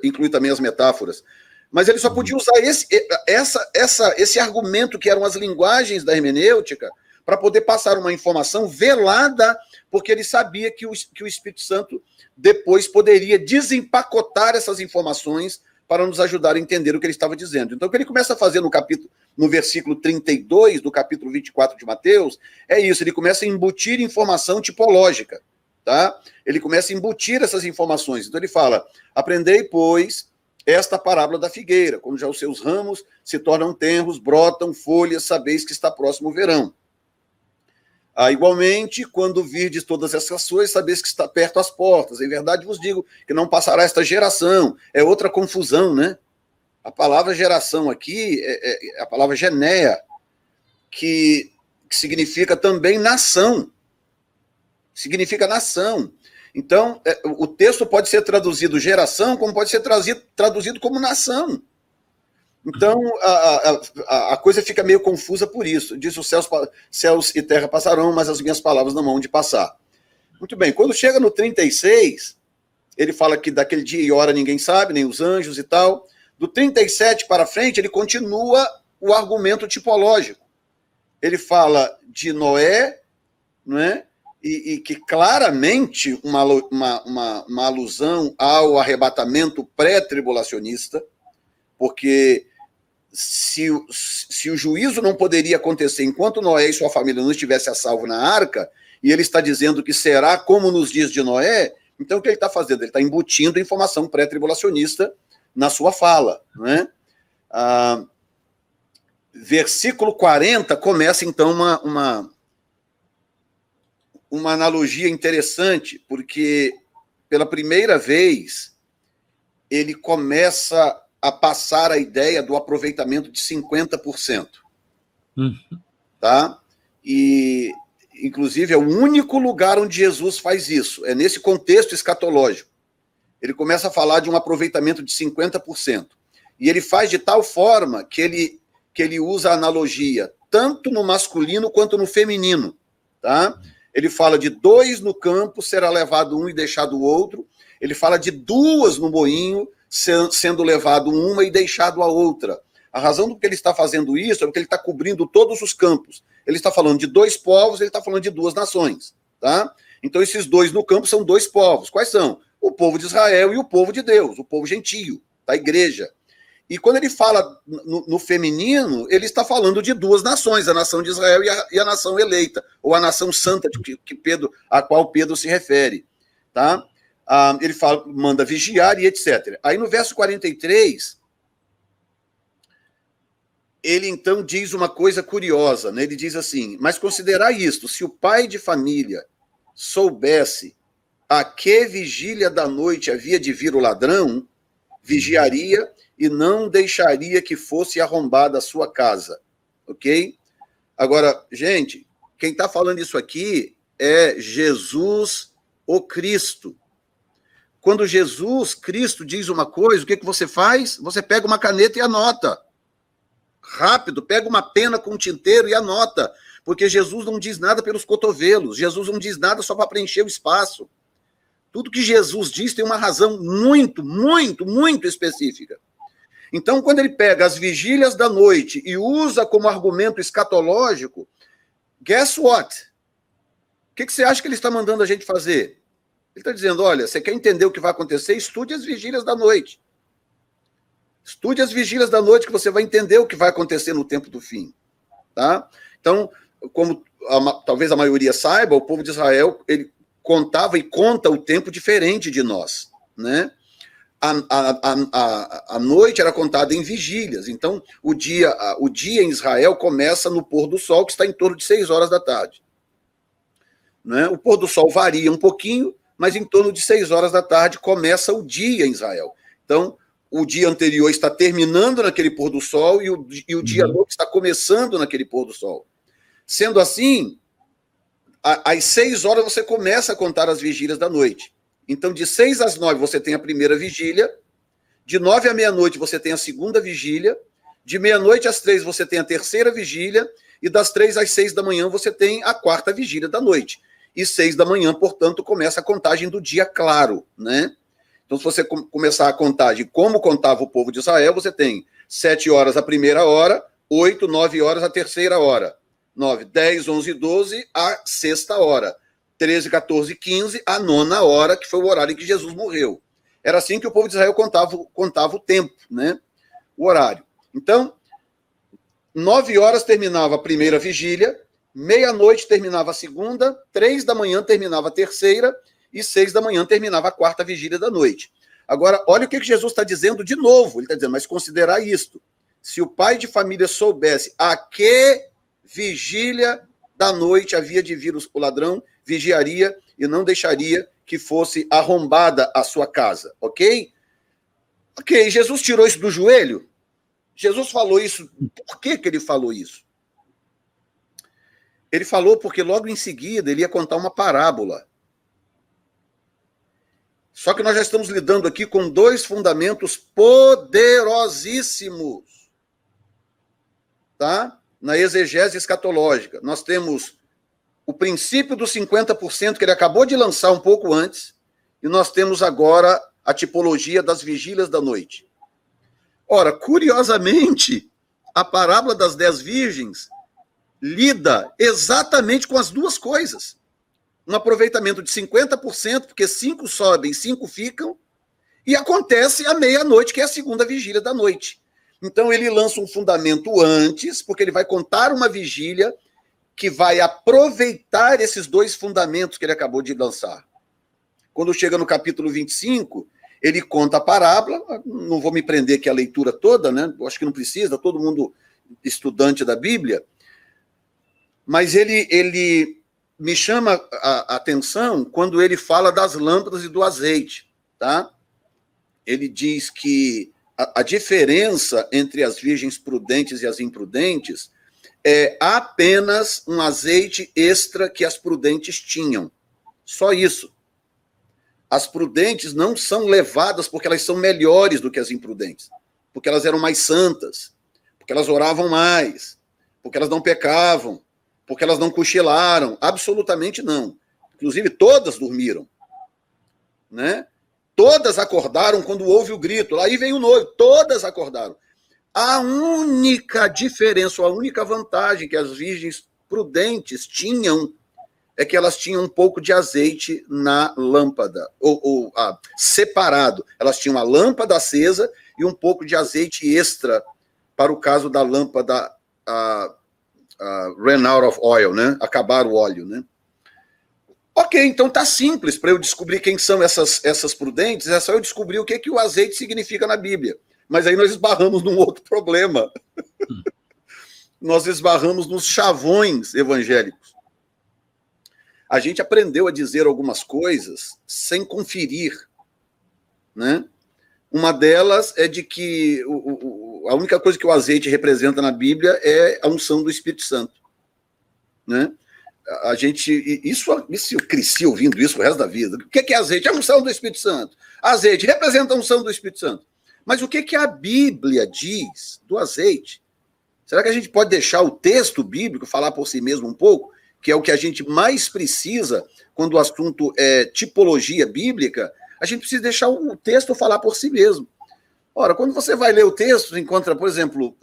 Speaker 2: incluir também as metáforas. Mas ele só podia usar esse argumento, que eram as linguagens da hermenêutica, para poder passar uma informação velada, porque ele sabia que o Espírito Santo depois poderia desempacotar essas informações para nos ajudar a entender o que ele estava dizendo. Então, o que ele começa a fazer no versículo 32 do capítulo 24 de Mateus, é isso: ele começa a embutir informação tipológica, tá? Ele começa a embutir essas informações. Então ele fala: aprendei, pois, esta parábola da figueira, quando já os seus ramos se tornam tenros, brotam folhas, sabeis que está próximo o verão. Igualmente, quando virdes todas essas coisas, sabeis que está perto as portas. Em verdade vos digo que não passará esta geração. É outra confusão, né? A palavra geração aqui é a palavra genéia, que significa também nação. Significa nação. Então, o texto pode ser traduzido geração, como pode ser traduzido como nação. Então, a coisa fica meio confusa por isso. Diz: os céus e terra passarão, mas as minhas palavras não hão de passar. Muito bem, quando chega no 36, ele fala que daquele dia e hora ninguém sabe, nem os anjos e tal. Do 37 para frente, ele continua o argumento tipológico. Ele fala de Noé, não é? E que claramente uma alusão ao arrebatamento pré-tribulacionista, porque se o juízo não poderia acontecer enquanto Noé e sua família não estivessem a salvo na arca, e ele está dizendo que será como nos dias de Noé, então o que ele está fazendo? Ele está embutindo a informação pré-tribulacionista na sua fala, não é? Versículo 40 começa então uma analogia interessante, porque pela primeira vez ele começa a passar a ideia do aproveitamento de 50%. Tá? E, inclusive, é o único lugar onde Jesus faz isso. É nesse contexto escatológico. Ele começa a falar de um aproveitamento de 50%. E ele faz de tal forma que ele usa a analogia tanto no masculino quanto no feminino. Tá? Ele fala de 2 no campo, será levado um e deixado o outro. Ele fala de 2 no moinho, sendo levado uma e deixado a outra. A razão do que ele está fazendo isso é porque ele está cobrindo todos os campos. Ele está falando de 2 povos, ele está falando de 2 nações. Tá? Então, esses 2 no campo são 2 povos. Quais são? O povo de Israel e o povo de Deus, o povo gentio, da igreja. E quando ele fala no feminino, ele está falando de 2 nações, a nação de Israel e a nação eleita, ou a nação santa a qual Pedro se refere. Tá? Ele fala, manda vigiar e etc. Aí no verso 43, ele então diz uma coisa curiosa, né? Ele diz assim, mas considerai isto, se o pai de família soubesse a que vigília da noite havia de vir o ladrão, vigiaria e não deixaria que fosse arrombada a sua casa, ok? Agora, gente, quem está falando isso aqui é Jesus, o Cristo. Quando Jesus, Cristo, diz uma coisa, o que você faz? Você pega uma caneta e anota. Rápido, pega uma pena com um tinteiro e anota, porque Jesus não diz nada pelos cotovelos, Jesus não diz nada só para preencher o espaço. Tudo que Jesus diz tem uma razão muito, muito, muito específica. Então, quando ele pega as vigílias da noite e usa como argumento escatológico, guess what? O que você acha que ele está mandando a gente fazer? Ele está dizendo, olha, você quer entender o que vai acontecer? Estude as vigílias da noite. Estude as vigílias da noite que você vai entender o que vai acontecer no tempo do fim. Tá? Então, como talvez a maioria saiba, o povo de Israel ele contava e conta o tempo diferente de nós. Né? A noite era contada em vigílias. Então, o dia em Israel começa no pôr do sol, que está em torno de 6 horas da tarde. Né? O pôr do sol varia um pouquinho, mas em torno de 6 horas da tarde começa o dia em Israel. Então, o dia anterior está terminando naquele pôr do sol e o dia novo está começando naquele pôr do sol. Sendo assim, às 6 horas você começa a contar as vigílias da noite. Então, de 6 às 9 você tem a primeira vigília, de 9 à meia-noite você tem a segunda vigília, de meia-noite às 3 você tem a terceira vigília, e das 3 às 6 da manhã você tem a quarta vigília da noite. E 6 da manhã, portanto, começa a contagem do dia claro, né? Então, se você começar a contagem como contava o povo de Israel, você tem 7 horas a primeira hora, 8, 9 horas a terceira hora, 9, 10, 11, 12 a sexta hora, 13, 14, 15 a nona hora, que foi o horário em que Jesus morreu. Era assim que o povo de Israel contava o tempo, né? O horário. Então, 9 horas terminava a primeira vigília, meia-noite terminava a segunda, 3 da manhã terminava a terceira, e 6 da manhã terminava a quarta vigília da noite. Agora, olha o que Jesus está dizendo de novo. Ele está dizendo, mas considerar isto. Se o pai de família soubesse a que vigília da noite havia de vir o ladrão, vigiaria e não deixaria que fosse arrombada a sua casa. Ok? Ok, Jesus tirou isso do joelho? Jesus falou isso. Por que ele falou isso? Ele falou porque logo em seguida ele ia contar uma parábola. Só que nós já estamos lidando aqui com 2 fundamentos poderosíssimos, tá? Na exegese escatológica. Nós temos o princípio dos 50% que ele acabou de lançar um pouco antes, e nós temos agora a tipologia das vigílias da noite. Ora, curiosamente, a parábola das 10 virgens lida exatamente com as 2 coisas. Um aproveitamento de 50%, porque 5 sobem, 5 ficam, e acontece à meia-noite, que é a segunda vigília da noite. Então, ele lança um fundamento antes, porque ele vai contar uma vigília que vai aproveitar esses 2 fundamentos que ele acabou de lançar. Quando chega no capítulo 25, ele conta a parábola, não vou me prender aqui a leitura toda, né? Acho que não precisa, todo mundo estudante da Bíblia, mas ele me chama a atenção quando ele fala das lâmpadas e do azeite, tá? Ele diz que a diferença entre as virgens prudentes e as imprudentes é apenas um azeite extra que as prudentes tinham. Só isso. As prudentes não são levadas porque elas são melhores do que as imprudentes, porque elas eram mais santas, porque elas oravam mais, porque elas não pecavam, porque elas não cochilaram, absolutamente não. Inclusive, todas dormiram. Né? Todas acordaram quando houve o grito. Aí vem o noivo, todas acordaram. A única diferença, a única vantagem que as virgens prudentes tinham é que elas tinham um pouco de azeite na lâmpada, separado. Elas tinham a lâmpada acesa e um pouco de azeite extra para o caso da lâmpada run out of oil, né? Acabar o óleo, né? Ok, então tá simples para eu descobrir quem são essas prudentes, é só eu descobrir o que o azeite significa na Bíblia. Mas aí nós esbarramos num outro problema. Nós esbarramos nos chavões evangélicos. A gente aprendeu a dizer algumas coisas sem conferir, né? Uma delas é de que a única coisa que o azeite representa na Bíblia é a unção do Espírito Santo, né? Eu cresci ouvindo isso o resto da vida. O que é azeite? É a unção do Espírito Santo. Azeite representa a unção do Espírito Santo. Mas o que a Bíblia diz do azeite? Será que a gente pode deixar o texto bíblico falar por si mesmo um pouco? Que é o que a gente mais precisa quando o assunto é tipologia bíblica, a gente precisa deixar o texto falar por si mesmo. Ora, quando você vai ler o texto, encontra, por exemplo,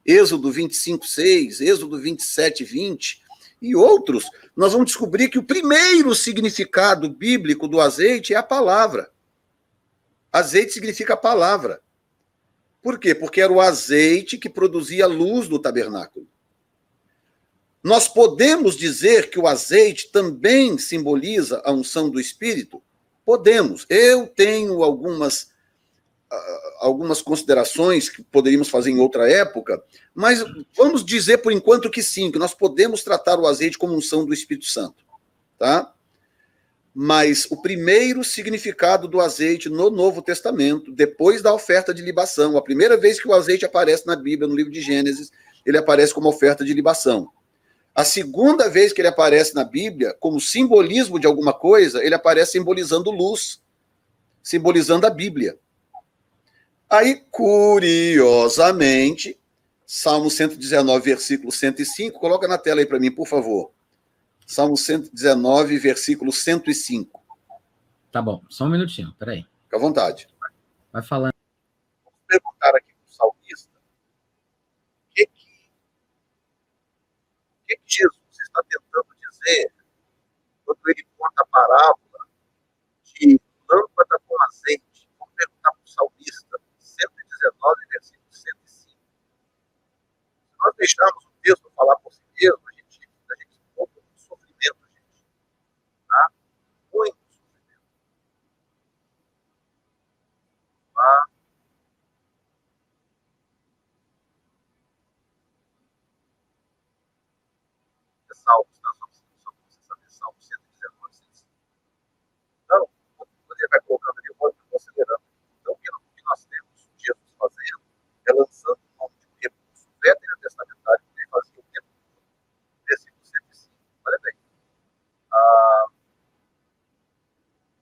Speaker 2: Êxodo 25:6, Êxodo 27:20 e outros, nós vamos descobrir que o primeiro significado bíblico do azeite é a palavra. Azeite significa palavra. Por quê? Porque era o azeite que produzia a luz do tabernáculo. Nós podemos dizer que o azeite também simboliza a unção do Espírito? Podemos. Eu tenho algumas considerações que poderíamos fazer em outra época, mas vamos dizer por enquanto que sim, que nós podemos tratar o azeite como unção do Espírito Santo, tá? Mas o primeiro significado do azeite no Novo Testamento, depois da oferta de libação, a primeira vez que o azeite aparece na Bíblia, no livro de Gênesis, ele aparece como oferta de libação. A segunda vez que ele aparece na Bíblia, como simbolismo de alguma coisa, ele aparece simbolizando luz, simbolizando a Bíblia. Aí, curiosamente, Salmo 119, versículo 105, coloca na tela aí para mim, por favor. Salmo 119, versículo 105.
Speaker 1: Tá bom, só um minutinho, peraí.
Speaker 2: Fica à vontade.
Speaker 1: Vai falando.
Speaker 2: Vamos perguntar aqui para o salmista o que Jesus está tentando dizer quando ele conta a parábola de lâmpada com azeite. Vamos perguntar para o salmista, 119, versículo 105. Se nós deixarmos o texto falar por si mesmo, a gente pouco sofrimento, gente. Tá? Muito sofrimento. Tá? É Salmos, tá? Só para você saber, Salmo 119, 105. Então, você vai colocando ali, eu vou considerando. Então, o que nós temos Jesus fazendo é lançando um recurso veterotestamentário que ele fazia o tempo todo. Versículo 105. Olha bem.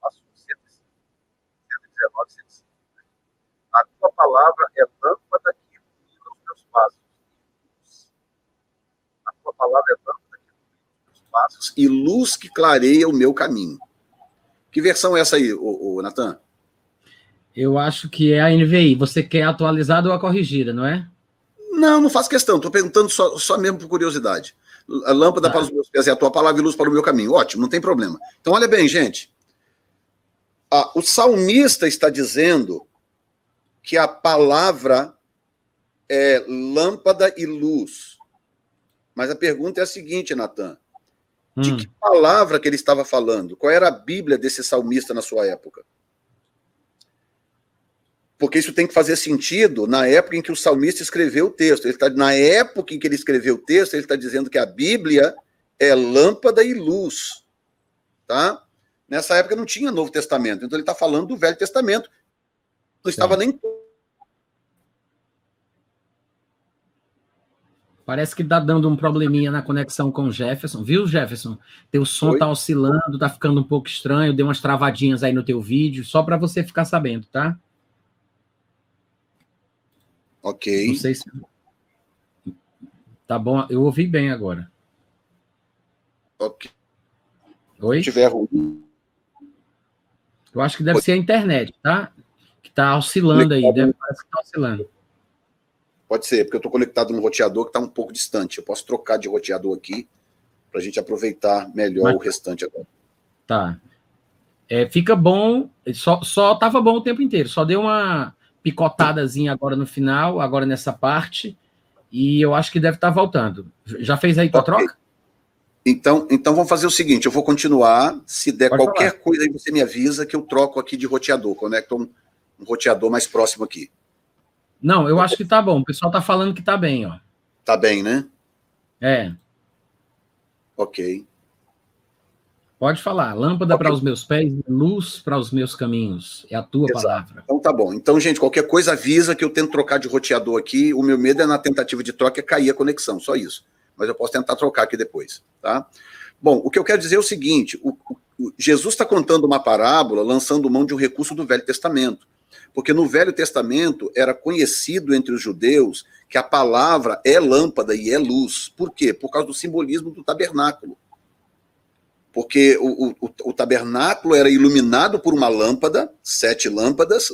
Speaker 2: Assunto 105. 119, 105. A tua palavra é lâmpada que ilumina os meus passos. A tua palavra é lâmpada que ilumina os meus passos e luz que clareia o meu caminho. Que versão é essa aí, Natan?
Speaker 1: Eu acho que é a NVI. Você quer atualizada ou a corrigida, não é?
Speaker 2: Não faço questão. Estou perguntando só mesmo por curiosidade. A lâmpada para os meus pés é a tua palavra e luz para o meu caminho. Ótimo, não tem problema. Então, olha bem, gente. O salmista está dizendo que a palavra é lâmpada e luz. Mas a pergunta é a seguinte, Natan. De que palavra que ele estava falando? Qual era a Bíblia desse salmista na sua época? Porque isso tem que fazer sentido na época em que o salmista escreveu o texto. Na época em que ele escreveu o texto, ele está dizendo que a Bíblia é lâmpada e luz. Tá? Nessa época não tinha Novo Testamento, então ele está falando do Velho Testamento. Não estava nem...
Speaker 1: Parece que está dando um probleminha na conexão com o Jefferson. Viu, Jefferson? Teu som está oscilando, está ficando um pouco estranho, deu umas travadinhas aí no teu vídeo, só para você ficar sabendo, tá?
Speaker 2: Ok.
Speaker 1: Não sei se... Tá bom, eu ouvi bem agora.
Speaker 2: Ok.
Speaker 1: Oi?
Speaker 2: Se tiver ruim...
Speaker 1: Eu acho que deve ser a internet, tá? Que tá oscilando aí, parece que tá oscilando.
Speaker 2: Pode ser, porque eu estou conectado no roteador que está um pouco distante. Eu posso trocar de roteador aqui para a gente aproveitar melhor o restante agora.
Speaker 1: Tá. Fica bom, só tava bom o tempo inteiro, só deu uma picotadazinha agora no final, agora nessa parte, e eu acho que deve estar voltando. Já fez aí tua troca?
Speaker 2: Então vamos fazer o seguinte, eu vou continuar, se der
Speaker 1: Pode
Speaker 2: qualquer
Speaker 1: falar.
Speaker 2: coisa aí você me avisa que eu troco aqui de roteador, conecto um roteador mais próximo aqui.
Speaker 1: Não, eu acho que tá bom, o pessoal tá falando que tá bem, ó.
Speaker 2: Tá bem, né? Ok.
Speaker 1: Pode falar. Lâmpada para os meus pés, luz para os meus caminhos. É a tua palavra.
Speaker 2: Então tá bom. Então, gente, qualquer coisa avisa que eu tento trocar de roteador aqui. O meu medo é na tentativa de troca cair a conexão, só isso. Mas eu posso tentar trocar aqui depois, tá? Bom, o que eu quero dizer é o seguinte, Jesus está contando uma parábola lançando mão de um recurso do Velho Testamento. Porque no Velho Testamento era conhecido entre os judeus que a palavra é lâmpada e é luz. Por quê? Por causa do simbolismo do tabernáculo. Porque o tabernáculo era iluminado por uma lâmpada, 7 lâmpadas,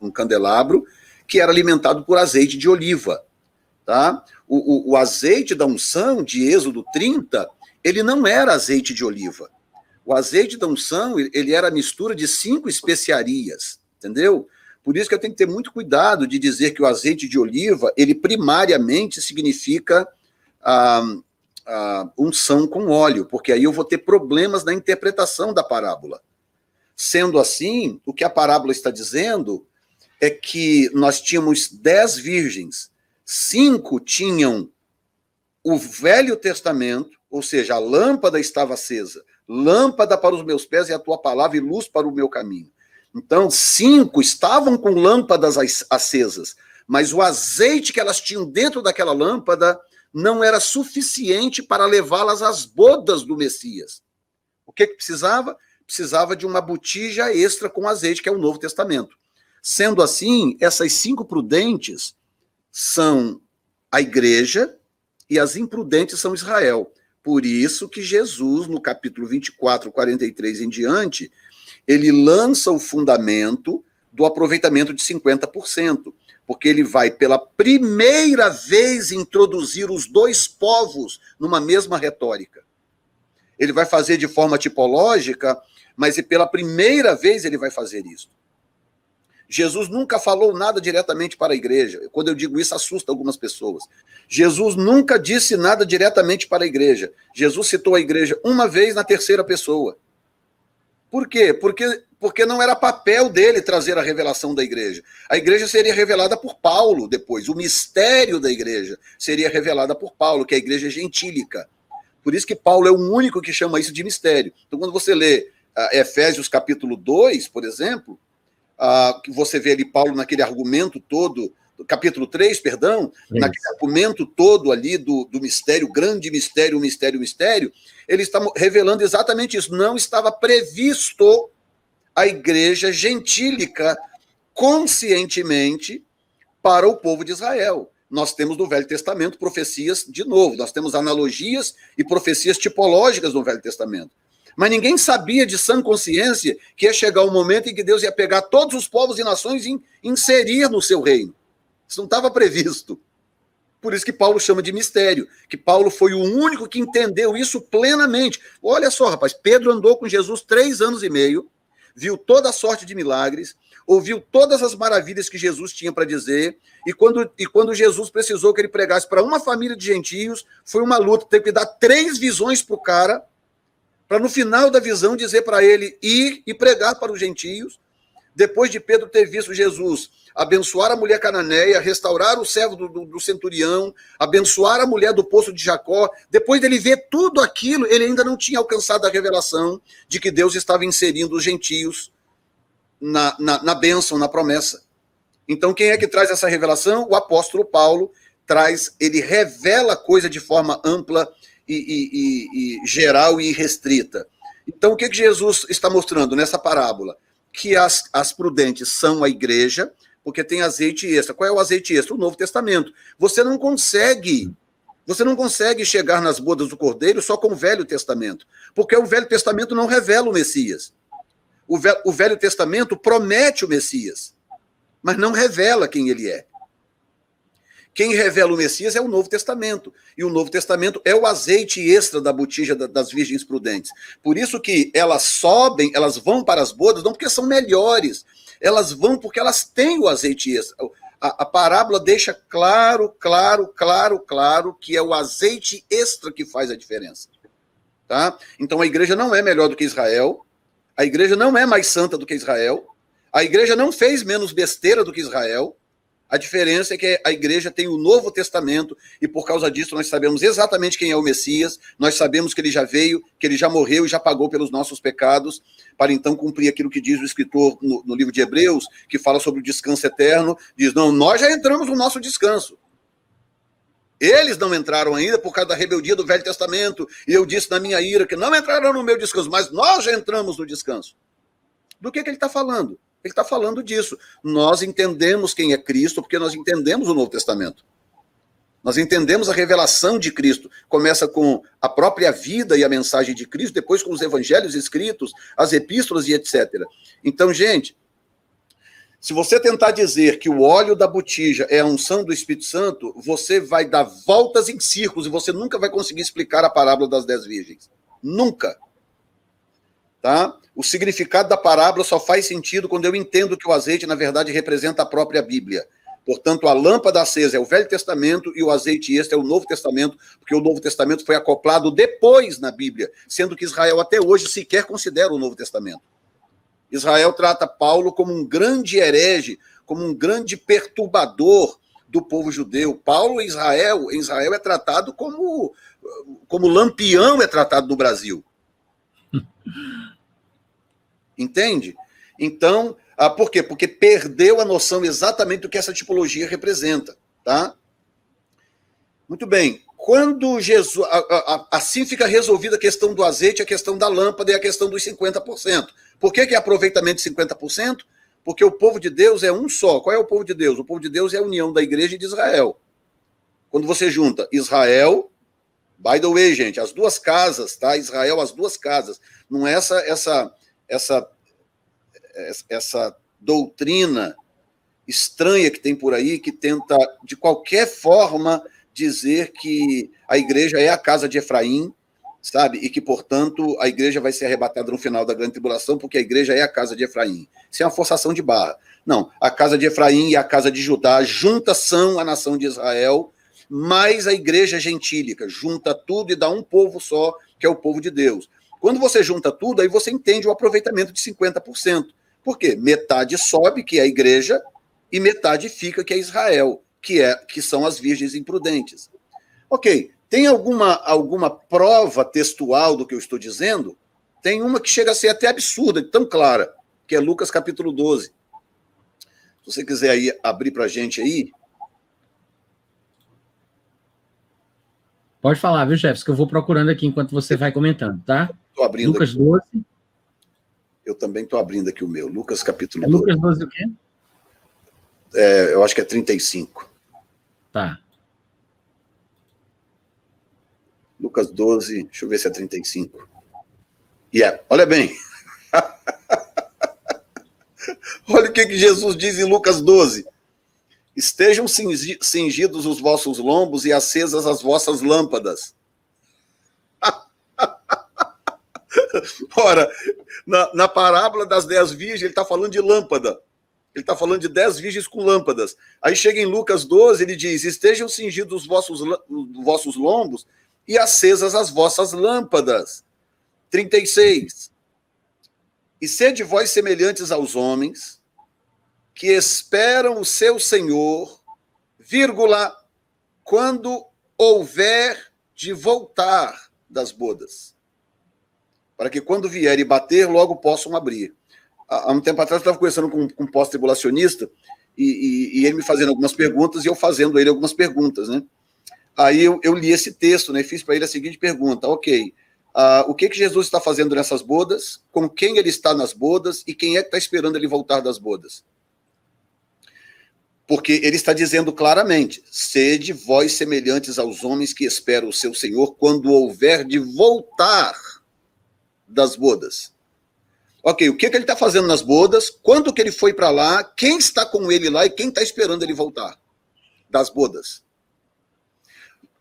Speaker 2: um candelabro, que era alimentado por azeite de oliva. Tá? O azeite da unção de Êxodo 30, ele não era azeite de oliva. O azeite da unção, ele era a mistura de 5 especiarias, entendeu? Por isso que eu tenho que ter muito cuidado de dizer que o azeite de oliva, ele primariamente significa unção com óleo, porque aí eu vou ter problemas na interpretação da parábola. Sendo assim, o que a parábola está dizendo é que nós tínhamos 10 virgens, 5 tinham o Velho Testamento, ou seja, a lâmpada estava acesa, lâmpada para os meus pés e a tua palavra e luz para o meu caminho. Então, 5 estavam com lâmpadas acesas, mas o azeite que elas tinham dentro daquela lâmpada não era suficiente para levá-las às bodas do Messias. O que precisava? Precisava de uma botija extra com azeite, que é o Novo Testamento. Sendo assim, essas 5 prudentes são a igreja e as imprudentes são Israel. Por isso que Jesus, no capítulo 24, 43 em diante, ele lança o fundamento do aproveitamento de 50%. Porque ele vai, pela primeira vez, introduzir os 2 povos numa mesma retórica. Ele vai fazer de forma tipológica, mas pela primeira vez ele vai fazer isso. Jesus nunca falou nada diretamente para a igreja. Quando eu digo isso, assusta algumas pessoas. Jesus nunca disse nada diretamente para a igreja. Jesus citou a igreja uma vez na terceira pessoa. Por quê? Porque não era papel dele trazer a revelação da igreja. A igreja seria revelada por Paulo depois. O mistério da igreja seria revelada por Paulo, que é a igreja gentílica. Por isso que Paulo é o único que chama isso de mistério. Então, quando você lê Efésios capítulo 2, por exemplo, que você vê ali Paulo naquele argumento todo, capítulo 3, perdão, naquele argumento todo ali do mistério, grande mistério, mistério, ele está revelando exatamente isso. Não estava previsto a igreja gentílica conscientemente para o povo de Israel. Nós temos no Velho Testamento profecias, de novo, nós temos analogias e profecias tipológicas no Velho Testamento. Mas ninguém sabia de sã consciência que ia chegar o momento em que Deus ia pegar todos os povos e nações e inserir no seu reino. Isso não estava previsto. Por isso que Paulo chama de mistério, que Paulo foi o único que entendeu isso plenamente. Olha só, rapaz, Pedro andou com Jesus 3 anos e meio, viu toda a sorte de milagres, ouviu todas as maravilhas que Jesus tinha para dizer, e quando Jesus precisou que ele pregasse para uma família de gentios, foi uma luta, teve que dar 3 visões para o cara, para no final da visão dizer para ele ir e pregar para os gentios. Depois de Pedro ter visto Jesus abençoar a mulher cananeia, restaurar o servo do centurião, abençoar a mulher do poço de Jacó, depois dele ver tudo aquilo, ele ainda não tinha alcançado a revelação de que Deus estava inserindo os gentios na bênção, na promessa. Então, quem é que traz essa revelação? O apóstolo Paulo traz, ele revela a coisa de forma ampla e geral e restrita. Então, o que Jesus está mostrando nessa parábola? Que as prudentes são a igreja, porque tem azeite extra. Qual é o azeite extra? O Novo Testamento. Você não consegue chegar nas bodas do Cordeiro só com o Velho Testamento, porque o Velho Testamento não revela o Messias. O Velho Testamento promete o Messias, mas não revela quem ele é. Quem revela o Messias é o Novo Testamento. E o Novo Testamento é o azeite extra da botija das virgens prudentes. Por isso que elas sobem, elas vão para as bodas, não porque são melhores. Elas vão porque elas têm o azeite extra. A parábola deixa claro que é o azeite extra que faz a diferença. Tá? Então a igreja não é melhor do que Israel. A igreja não é mais santa do que Israel. A igreja não fez menos besteira do que Israel. A diferença é que a igreja tem o Novo Testamento e por causa disso nós sabemos exatamente quem é o Messias, nós sabemos que ele já veio, que ele já morreu e já pagou pelos nossos pecados, para então cumprir aquilo que diz o escritor no livro de Hebreus, que fala sobre o descanso eterno, diz, não, nós já entramos no nosso descanso. Eles não entraram ainda por causa da rebeldia do Velho Testamento, e eu disse na minha ira que não entraram no meu descanso, mas nós já entramos no descanso. Do que ele está falando? Ele está falando disso. Nós entendemos quem é Cristo porque nós entendemos o Novo Testamento. Nós entendemos a revelação de Cristo. Começa com a própria vida e a mensagem de Cristo, depois com os evangelhos escritos, as epístolas e etc. Então, gente, se você tentar dizer que o óleo da botija é a unção do Espírito Santo, você vai dar voltas em círculos e você nunca vai conseguir explicar a parábola das 10 virgens. Nunca. Tá? O significado da parábola só faz sentido quando eu entendo que o azeite, na verdade, representa a própria Bíblia. Portanto, a lâmpada acesa é o Velho Testamento e o azeite extra é o Novo Testamento, porque o Novo Testamento foi acoplado depois na Bíblia, sendo que Israel até hoje sequer considera o Novo Testamento. Israel trata Paulo como um grande herege, como um grande perturbador do povo judeu. Paulo em Israel é tratado como Lampião é tratado no Brasil. Entende? Então, por quê? Porque perdeu a noção exatamente do que essa tipologia representa, tá? Muito bem. Quando Jesus... assim fica resolvida a questão do azeite, a questão da lâmpada e a questão dos 50%. Por que é aproveitamento de 50%? Porque o povo de Deus é um só. Qual é o povo de Deus? O povo de Deus é a união da igreja e de Israel. Quando você junta Israel... By the way, gente, as duas casas, tá? Israel, as duas casas. Não é essa doutrina estranha que tem por aí, que tenta, de qualquer forma, dizer que a igreja é a casa de Efraim, sabe? E que, portanto, a igreja vai ser arrebatada no final da grande tribulação, porque a igreja é a casa de Efraim. Isso é uma forçação de barra. Não, a casa de Efraim e a casa de Judá juntas são a nação de Israel, mais a igreja gentílica, junta tudo e dá um povo só, que é o povo de Deus. Quando você junta tudo, aí você entende o aproveitamento de 50%. Por quê? Metade sobe, que é a igreja, e metade fica, que é Israel, que são as virgens imprudentes. Ok, tem alguma prova textual do que eu estou dizendo? Tem uma que chega a ser até absurda, tão clara, que é Lucas capítulo 12. Se você quiser aí abrir para a gente aí...
Speaker 1: Pode falar, viu, Jefferson, que eu vou procurando aqui enquanto você vai comentando, tá?
Speaker 2: Estou abrindo
Speaker 1: Lucas
Speaker 2: aqui.
Speaker 1: 12.
Speaker 2: Eu também estou abrindo aqui o meu. Lucas capítulo 12.
Speaker 1: Lucas 12 o quê?
Speaker 2: Eu acho que é 35.
Speaker 1: Tá.
Speaker 2: Lucas 12, deixa eu ver se é 35. Olha bem. Olha o que Jesus diz em Lucas 12. Estejam cingidos os vossos lombos e acesas as vossas lâmpadas. Ora, na parábola das 10 virgens, ele está falando de lâmpada. Ele está falando de 10 virgens com lâmpadas. Aí chega em Lucas 12, ele diz, estejam cingidos os vossos lombos e acesas as vossas lâmpadas. 36. E sede vós semelhantes aos homens, que esperam o seu Senhor, vírgula, quando houver de voltar das bodas, para que quando vier e bater, logo possam abrir. Há um tempo atrás eu estava conversando com um pós-tribulacionista e ele me fazendo algumas perguntas e eu fazendo a ele algumas perguntas, né? Aí eu li esse texto, né? Fiz para ele a seguinte pergunta, ok, o que Jesus está fazendo nessas bodas, com quem ele está nas bodas e quem é que está esperando ele voltar das bodas? Porque ele está dizendo claramente, sede vós semelhantes aos homens que esperam o seu Senhor quando houver de voltar das bodas. Ok, o que ele está fazendo nas bodas, quando que ele foi para lá, quem está com ele lá e quem está esperando ele voltar. das bodas.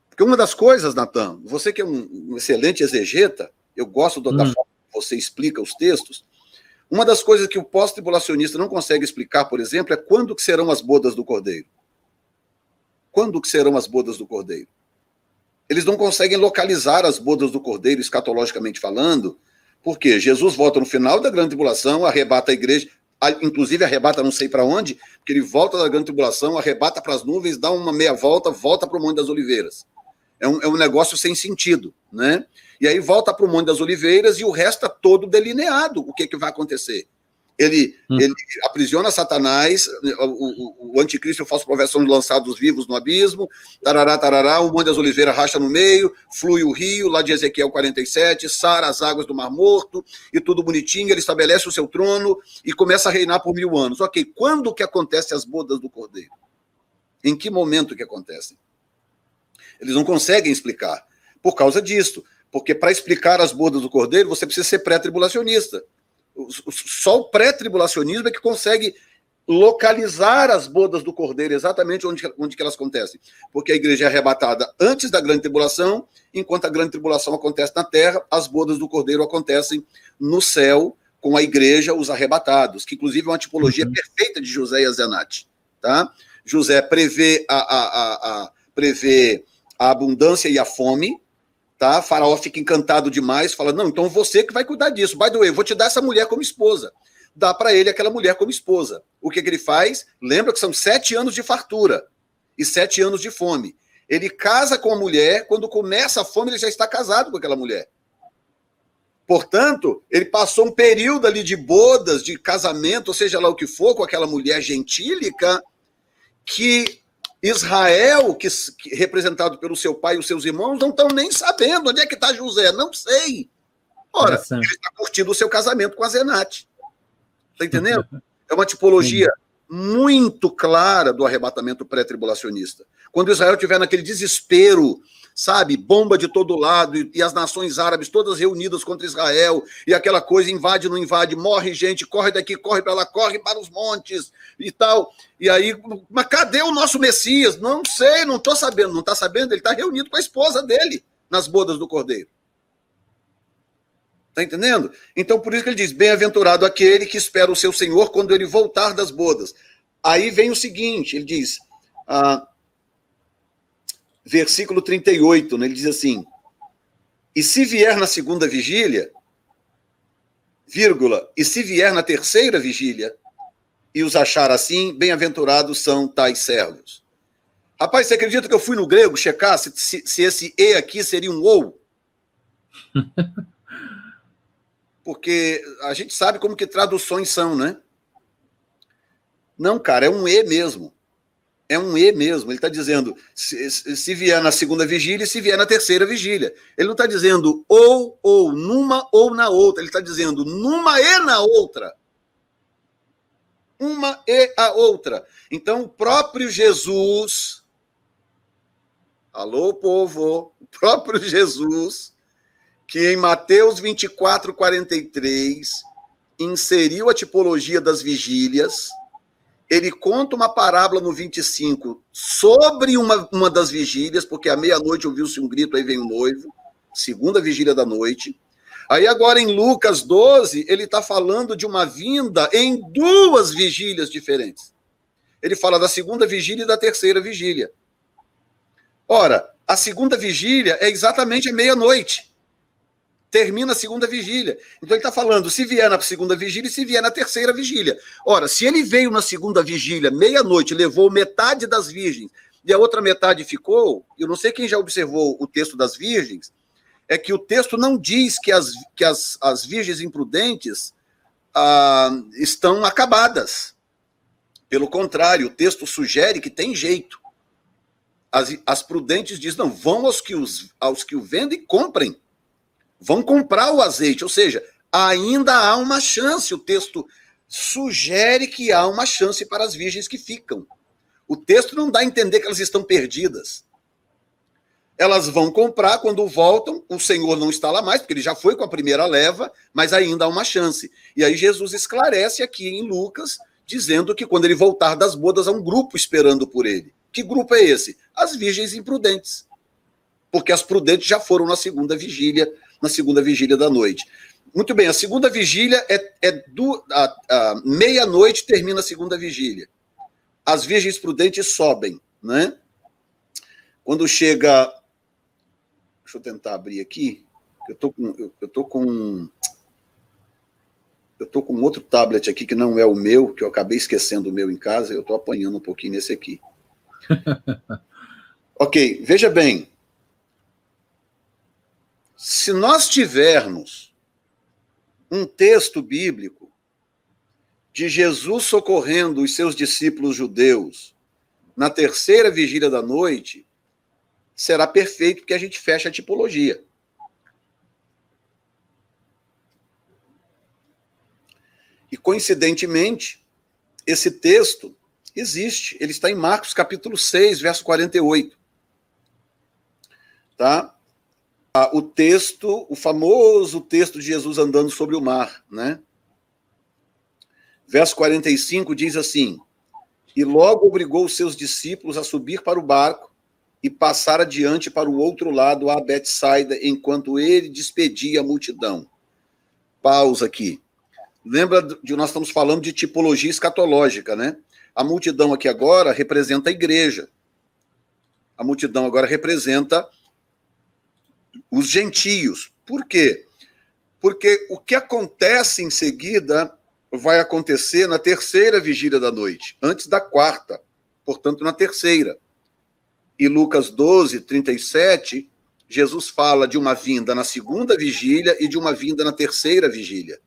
Speaker 2: Porque uma das coisas, Natan, você que é um excelente exegeta, eu gosto da forma que você explica os textos, uma das coisas que o pós-tribulacionista não consegue explicar, por exemplo, é quando que serão as bodas do Cordeiro. Quando que serão as bodas do Cordeiro? Eles não conseguem localizar as bodas do Cordeiro, escatologicamente falando, porque Jesus volta no final da grande tribulação, arrebata a igreja, inclusive arrebata não sei para onde, porque ele volta da grande tribulação, arrebata para as nuvens, dá uma meia volta, volta para o Monte das Oliveiras. É um negócio sem sentido, né? E aí volta para o Monte das Oliveiras e o resto está todo delineado. O que vai acontecer? Ele aprisiona Satanás, o anticristo e o falso profeta são lançados vivos no abismo, tarará, tarará, o Monte das Oliveiras racha no meio, flui o rio, lá de Ezequiel 47, sara as águas do Mar Morto, e tudo bonitinho, ele estabelece o seu trono e começa a reinar por 1000 anos. Ok, quando que acontecem as bodas do Cordeiro? Em que momento que acontecem? Eles não conseguem explicar, por causa disso, porque para explicar as bodas do Cordeiro, você precisa ser pré-tribulacionista. Só o pré-tribulacionismo é que consegue localizar as bodas do Cordeiro exatamente onde que elas acontecem. Porque a igreja é arrebatada antes da grande tribulação, enquanto a grande tribulação acontece na terra, as bodas do Cordeiro acontecem no céu, com a igreja, os arrebatados, que inclusive é uma tipologia perfeita de José e Azenate. Tá? José prevê a abundância e a fome, tá? Faraó fica encantado demais, fala, não, então você que vai cuidar disso. By the way, eu vou te dar essa mulher como esposa. Dá para ele aquela mulher como esposa. O que ele faz? Lembra que são 7 anos de fartura e 7 anos de fome. Ele casa com a mulher, quando começa a fome, ele já está casado com aquela mulher. Portanto, ele passou um período ali de bodas, de casamento, ou seja lá o que for, com aquela mulher gentílica, que Israel, que representado pelo seu pai e os seus irmãos, não estão nem sabendo onde é que está José, não sei. Ora, ele está curtindo o seu casamento com a Azenate. Está entendendo? É uma tipologia muito clara do arrebatamento pré-tribulacionista. Quando Israel estiver naquele desespero, sabe, bomba de todo lado, e as nações árabes todas reunidas contra Israel, e aquela coisa, invade, não invade, morre gente, corre daqui, corre para lá, corre para os montes, e tal. E aí, mas cadê o nosso Messias? Não sei, não estou sabendo. Não está sabendo? Ele está reunido com a esposa dele nas bodas do Cordeiro. Está entendendo? Então, por isso que ele diz, bem-aventurado aquele que espera o seu Senhor quando ele voltar das bodas. Aí vem o seguinte, ele diz, versículo 38, né, ele diz assim, e se vier na segunda vigília, vírgula, e se vier na terceira vigília, e os achar assim, bem-aventurados são tais servos. Rapaz, você acredita que eu fui no grego checar se esse e aqui seria um ou? Porque a gente sabe como que traduções são, né? Não, cara, é um e mesmo. É um e mesmo. Ele está dizendo se vier na segunda vigília e se vier na terceira vigília. Ele não está dizendo ou, numa ou na outra. Ele está dizendo numa e na outra. Uma e a outra. Então, o próprio Jesus... Alô, povo! O próprio Jesus... que em Mateus 24, 43, inseriu a tipologia das vigílias, ele conta uma parábola no 25 sobre uma das vigílias, porque à meia-noite ouviu-se um grito, aí vem o noivo, segunda vigília da noite. Aí agora em Lucas 12, ele está falando de uma vinda em 2 vigílias diferentes. Ele fala da segunda vigília e da terceira vigília. Ora, a segunda vigília é exatamente a meia-noite. Termina a segunda vigília. Então ele está falando, se vier na segunda vigília e se vier na terceira vigília. Ora, se ele veio na segunda vigília, meia-noite, levou metade das virgens, e a outra metade ficou, eu não sei quem já observou o texto das virgens, é que o texto não diz que as virgens imprudentes estão acabadas. Pelo contrário, o texto sugere que tem jeito. As prudentes dizem, não, vão aos que o vendem e comprem. Vão comprar o azeite, ou seja, ainda há uma chance. O texto sugere que há uma chance para as virgens que ficam. O texto não dá a entender que elas estão perdidas. Elas vão comprar, quando voltam, o Senhor não está lá mais, porque ele já foi com a primeira leva, mas ainda há uma chance. E aí Jesus esclarece aqui em Lucas, dizendo que quando ele voltar das bodas, há um grupo esperando por ele. Que grupo é esse? As virgens imprudentes. Porque as prudentes já foram na segunda vigília da noite. Muito bem, a segunda vigília meia-noite termina a segunda vigília. As virgens prudentes sobem, né? Quando chega... Deixa eu tentar abrir aqui. Eu tô com outro tablet aqui que não é o meu, que eu acabei esquecendo o meu em casa, eu estou apanhando um pouquinho nesse aqui. Ok, veja bem. Se nós tivermos um texto bíblico de Jesus socorrendo os seus discípulos judeus na terceira vigília da noite, será perfeito, porque a gente fecha a tipologia. E, coincidentemente, esse texto existe. Ele está em Marcos, capítulo 6, verso 48. Tá? O texto, o famoso texto de Jesus andando sobre o mar, né? Verso 45 diz assim: e logo obrigou os seus discípulos a subir para o barco e passar adiante para o outro lado, a Betsaida, enquanto ele despedia a multidão. Pausa aqui. Lembra de nós estamos falando de tipologia escatológica, né? A multidão aqui agora representa a igreja. A multidão agora representa os gentios. Por quê? Porque o que acontece em seguida vai acontecer na terceira vigília da noite, antes da quarta, portanto, na terceira. E Lucas 12, 37, Jesus fala de uma vinda na segunda vigília e de uma vinda na terceira vigília.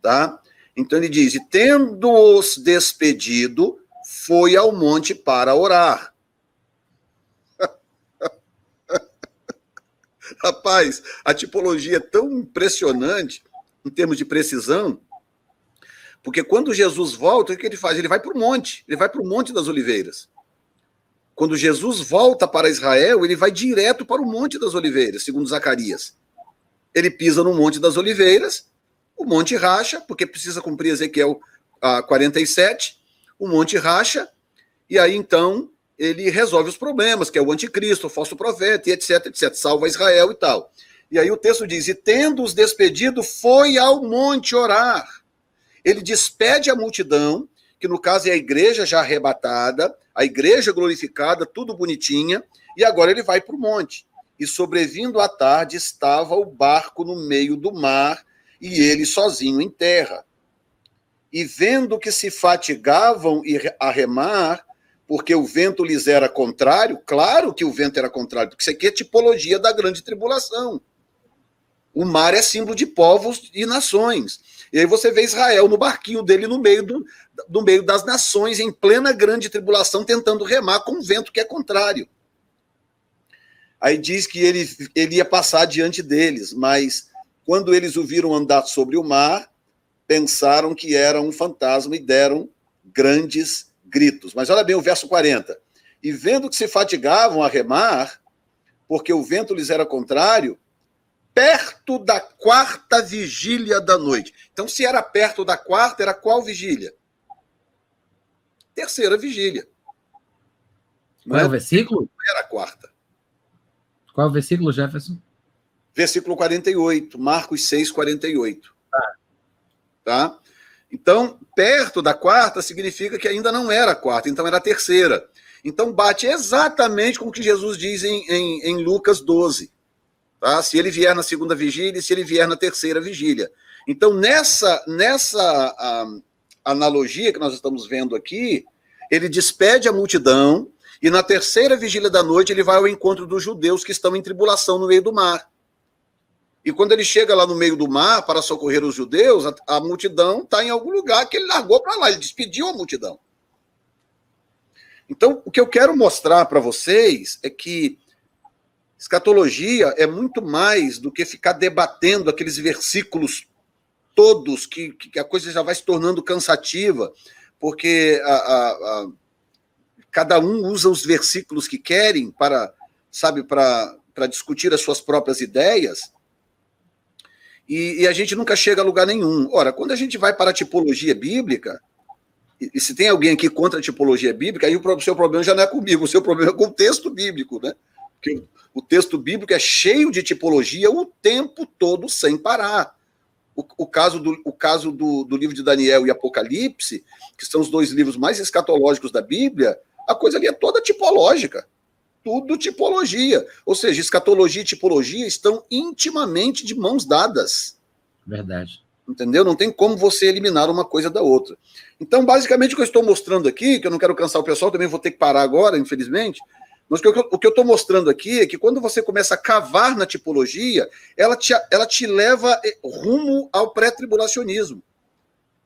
Speaker 2: Tá? Então ele diz, e tendo-os despedido, foi ao monte para orar. Rapaz, a tipologia é tão impressionante, em termos de precisão, porque quando Jesus volta, o que ele faz? Ele vai para o monte, ele vai para o Monte das Oliveiras. Quando Jesus volta para Israel, ele vai direto para o Monte das Oliveiras, segundo Zacarias. Ele pisa no Monte das Oliveiras, o monte racha, porque precisa cumprir Ezequiel 47, o monte racha, e aí então ele resolve os problemas, que é o anticristo, o falso profeta, e etc, etc, salva Israel e tal. E aí o texto diz, e tendo-os despedido, foi ao monte orar. Ele despede a multidão, que no caso é a igreja já arrebatada, a igreja glorificada, tudo bonitinha, e agora ele vai para o monte. E sobrevindo à tarde, estava o barco no meio do mar, e ele sozinho em terra. E vendo que se fatigavam a remar, porque o vento lhes era contrário, claro que o vento era contrário, porque isso aqui é tipologia da grande tribulação. O mar é símbolo de povos e nações. E aí você vê Israel no barquinho dele no meio das nações, em plena grande tribulação, tentando remar com um vento que é contrário. Aí diz que ele ia passar diante deles, mas quando eles o viram andar sobre o mar, pensaram que era um fantasma e deram grandes gritos. Mas olha bem o verso 40. E vendo que se fatigavam a remar, porque o vento lhes era contrário, perto da quarta vigília da noite. Então, se era perto da quarta, era qual vigília? Terceira vigília.
Speaker 1: Qual é o versículo?
Speaker 2: Não era a quarta.
Speaker 1: Qual é o versículo, Jefferson?
Speaker 2: Versículo 48, Marcos 6, 48. Tá? Então, perto da quarta significa que ainda não era a quarta, então era a terceira. Então, bate exatamente com o que Jesus diz em Lucas 12. Tá? Se ele vier na segunda vigília e se ele vier na terceira vigília. Então, nessa analogia que nós estamos vendo aqui, ele despede a multidão e na terceira vigília da noite ele vai ao encontro dos judeus que estão em tribulação no meio do mar. E quando ele chega lá no meio do mar para socorrer os judeus, a multidão está em algum lugar que ele largou para lá, ele despediu a multidão. Então, o que eu quero mostrar para vocês é que escatologia é muito mais do que ficar debatendo aqueles versículos todos, que a coisa já vai se tornando cansativa, porque cada um usa os versículos que querem para discutir as suas próprias ideias, e a gente nunca chega a lugar nenhum. Ora, quando a gente vai para a tipologia bíblica, E se tem alguém aqui contra a tipologia bíblica, aí o seu problema já não é comigo, o seu problema é com o texto bíblico, né? Porque o texto bíblico é cheio de tipologia o tempo todo, sem parar. O caso do livro de Daniel e Apocalipse, que são os 2 livros mais escatológicos da Bíblia, a coisa ali é toda tipológica. Tudo tipologia. Ou seja, escatologia e tipologia estão intimamente de mãos dadas.
Speaker 1: Verdade.
Speaker 2: Entendeu? Não tem como você eliminar uma coisa da outra. Então, basicamente, o que eu estou mostrando aqui, que eu não quero cansar o pessoal, também vou ter que parar agora, infelizmente, mas o que eu estou mostrando aqui é que quando você começa a cavar na tipologia, ela te leva rumo ao pré-tribulacionismo.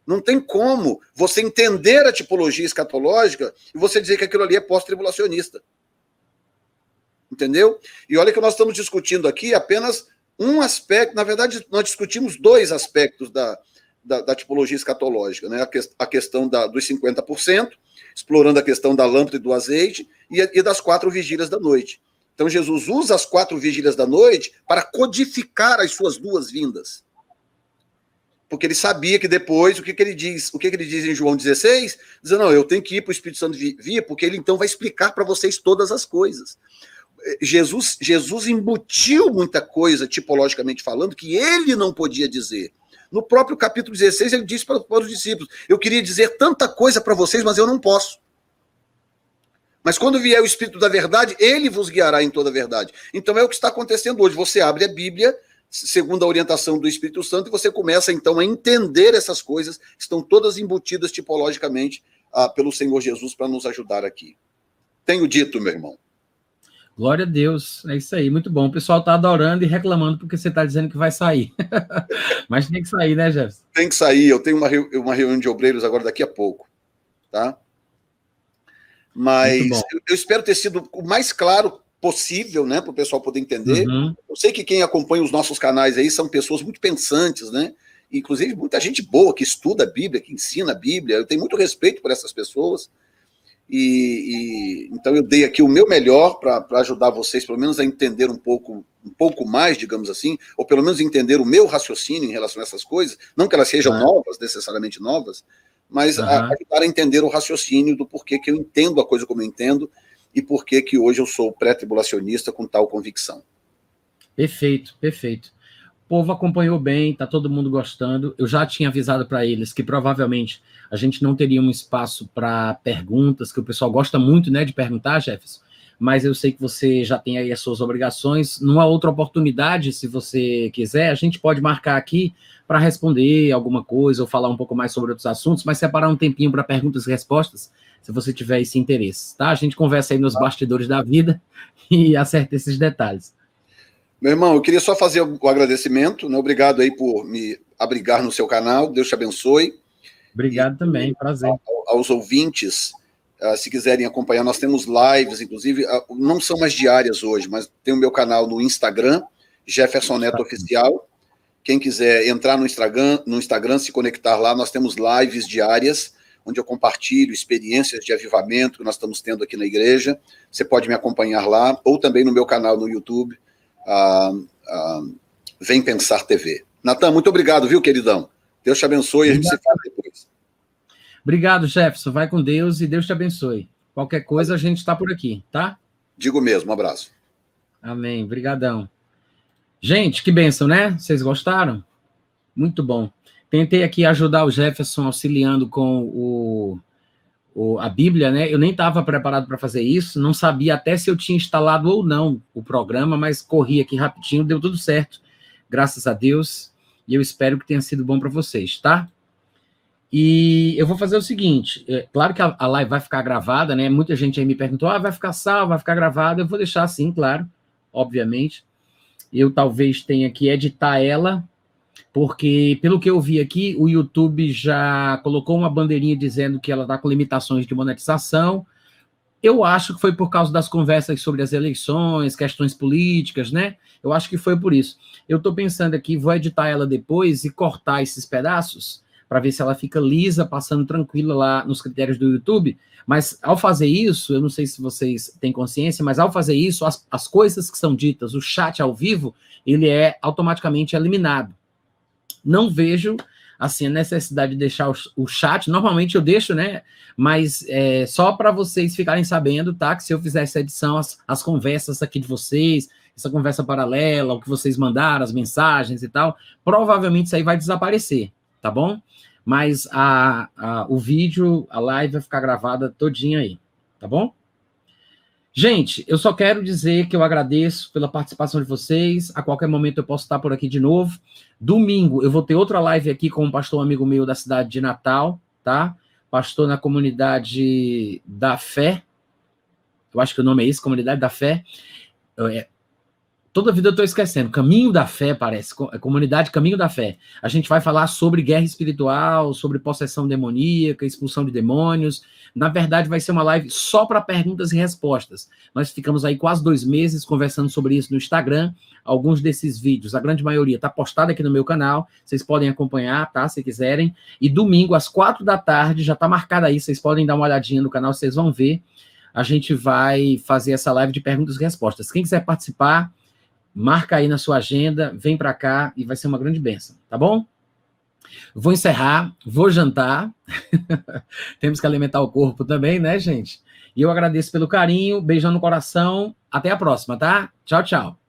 Speaker 2: Não tem como você entender a tipologia escatológica e você dizer que aquilo ali é pós-tribulacionista. Entendeu? E olha que nós estamos discutindo aqui apenas um aspecto, na verdade, nós discutimos 2 aspectos da tipologia escatológica, né? A questão dos 50%, explorando a questão da lâmpada e do azeite, e das 4 vigílias da noite. Então, Jesus usa as 4 vigílias da noite para codificar as suas 2 vindas. Porque ele sabia que depois, o que ele diz em João 16? Diz, não, eu tenho que ir para o Espírito Santo vir, porque ele então vai explicar para vocês todas as coisas. Jesus embutiu muita coisa, tipologicamente falando, que ele não podia dizer. No próprio capítulo 16, ele disse para os discípulos, eu queria dizer tanta coisa para vocês, mas eu não posso. Mas quando vier o Espírito da verdade, ele vos guiará em toda a verdade. Então é o que está acontecendo hoje. Você abre a Bíblia, segundo a orientação do Espírito Santo, e você começa então a entender essas coisas, que estão todas embutidas tipologicamente pelo Senhor Jesus para nos ajudar aqui. Tenho dito, meu irmão.
Speaker 1: Glória a Deus, é isso aí, muito bom. O pessoal está adorando e reclamando porque você está dizendo que vai sair. Mas tem que sair, né, Jefferson?
Speaker 2: Tem que sair, eu tenho uma reunião de obreiros agora daqui a pouco, tá? Mas eu espero ter sido o mais claro possível, né, para o pessoal poder entender.
Speaker 1: Uhum.
Speaker 2: Eu sei que quem acompanha os nossos canais aí são pessoas muito pensantes, né? Inclusive muita gente boa que estuda a Bíblia, que ensina a Bíblia. Eu tenho muito respeito por essas pessoas. Então eu dei aqui o meu melhor para ajudar vocês, pelo menos, a entender um pouco mais, digamos assim, ou pelo menos entender o meu raciocínio em relação a essas coisas, não que elas sejam novas, necessariamente novas, mas ajudar a entender o raciocínio do porquê que eu entendo a coisa como eu entendo e porquê que hoje eu sou pré-tribulacionista com tal convicção.
Speaker 1: Perfeito, perfeito. O povo acompanhou bem, tá todo mundo gostando. Eu já tinha avisado para eles que provavelmente a gente não teria um espaço para perguntas, que o pessoal gosta muito, né, de perguntar, Jefferson, mas eu sei que você já tem aí as suas obrigações. Numa outra oportunidade, se você quiser, a gente pode marcar aqui para responder alguma coisa ou falar um pouco mais sobre outros assuntos, mas separar um tempinho para perguntas e respostas, se você tiver esse interesse, tá? A gente conversa aí nos bastidores da vida e acerta esses detalhes.
Speaker 2: Meu irmão, eu queria só fazer o agradecimento, né? Obrigado aí por me abrigar no seu canal, Deus te abençoe.
Speaker 1: Obrigado também, prazer.
Speaker 2: Aos ouvintes, se quiserem acompanhar, nós temos lives, inclusive, não são mais diárias hoje, mas tem o meu canal no Instagram, Jefferson Neto Oficial. Quem quiser entrar no Instagram, se conectar lá, nós temos lives diárias, onde eu compartilho experiências de avivamento que nós estamos tendo aqui na igreja. Você pode me acompanhar lá, ou também no meu canal no YouTube, Vem Pensar TV. Natan, muito obrigado, viu, queridão? Deus te abençoe e a gente se fala depois.
Speaker 1: Obrigado, Jefferson. Vai com Deus e Deus te abençoe. Qualquer coisa, a gente está por aqui, tá?
Speaker 2: Digo mesmo, um abraço.
Speaker 1: Amém, brigadão. Gente, que bênção, né? Vocês gostaram? Muito bom. Tentei aqui ajudar o Jefferson auxiliando com a Bíblia, né? Eu nem estava preparado para fazer isso, não sabia até se eu tinha instalado ou não o programa, mas corri aqui rapidinho, deu tudo certo, graças a Deus, e eu espero que tenha sido bom para vocês, tá? E eu vou fazer o seguinte, claro que a live vai ficar gravada, né? Muita gente aí me perguntou, vai ficar salvo, vai ficar gravada, eu vou deixar assim, claro, obviamente. Eu talvez tenha que editar ela, porque, pelo que eu vi aqui, o YouTube já colocou uma bandeirinha dizendo que ela está com limitações de monetização. Eu acho que foi por causa das conversas sobre as eleições, questões políticas, né? Eu acho que foi por isso. Eu estou pensando aqui, vou editar ela depois e cortar esses pedaços, para ver se ela fica lisa, passando tranquila lá nos critérios do YouTube. Mas, ao fazer isso, eu não sei se vocês têm consciência, mas ao fazer isso, as coisas que são ditas, o chat ao vivo, ele é automaticamente eliminado. Não vejo assim, a necessidade de deixar o chat, normalmente eu deixo, né? Mas só para vocês ficarem sabendo, tá? Que se eu fizer essa edição, as conversas aqui de vocês, essa conversa paralela, o que vocês mandaram, as mensagens e tal, provavelmente isso aí vai desaparecer, tá bom? Mas o vídeo, a live vai ficar gravada todinha aí, tá bom? Gente, eu só quero dizer que eu agradeço pela participação de vocês. A qualquer momento eu posso estar por aqui de novo. Domingo eu vou ter outra live aqui com um pastor amigo meu da cidade de Natal, tá? Pastor na Comunidade da Fé. Eu acho que o nome é esse, Comunidade da Fé. Toda vida eu estou esquecendo. Caminho da Fé, parece. Comunidade Caminho da Fé. A gente vai falar sobre guerra espiritual, sobre possessão demoníaca, expulsão de demônios. Na verdade, vai ser uma live só para perguntas e respostas. Nós ficamos aí quase 2 meses conversando sobre isso no Instagram. Alguns desses vídeos, a grande maioria, está postada aqui no meu canal. Vocês podem acompanhar, tá? Se quiserem. E domingo, às 4 da tarde, já está marcado aí. Vocês podem dar uma olhadinha no canal, vocês vão ver. A gente vai fazer essa live de perguntas e respostas. Quem quiser participar, marca aí na sua agenda, vem para cá e vai ser uma grande bênção, tá bom? Vou encerrar, vou jantar. Temos que alimentar o corpo também, né, gente? E eu agradeço pelo carinho, beijão no coração. Até a próxima, tá? Tchau, tchau.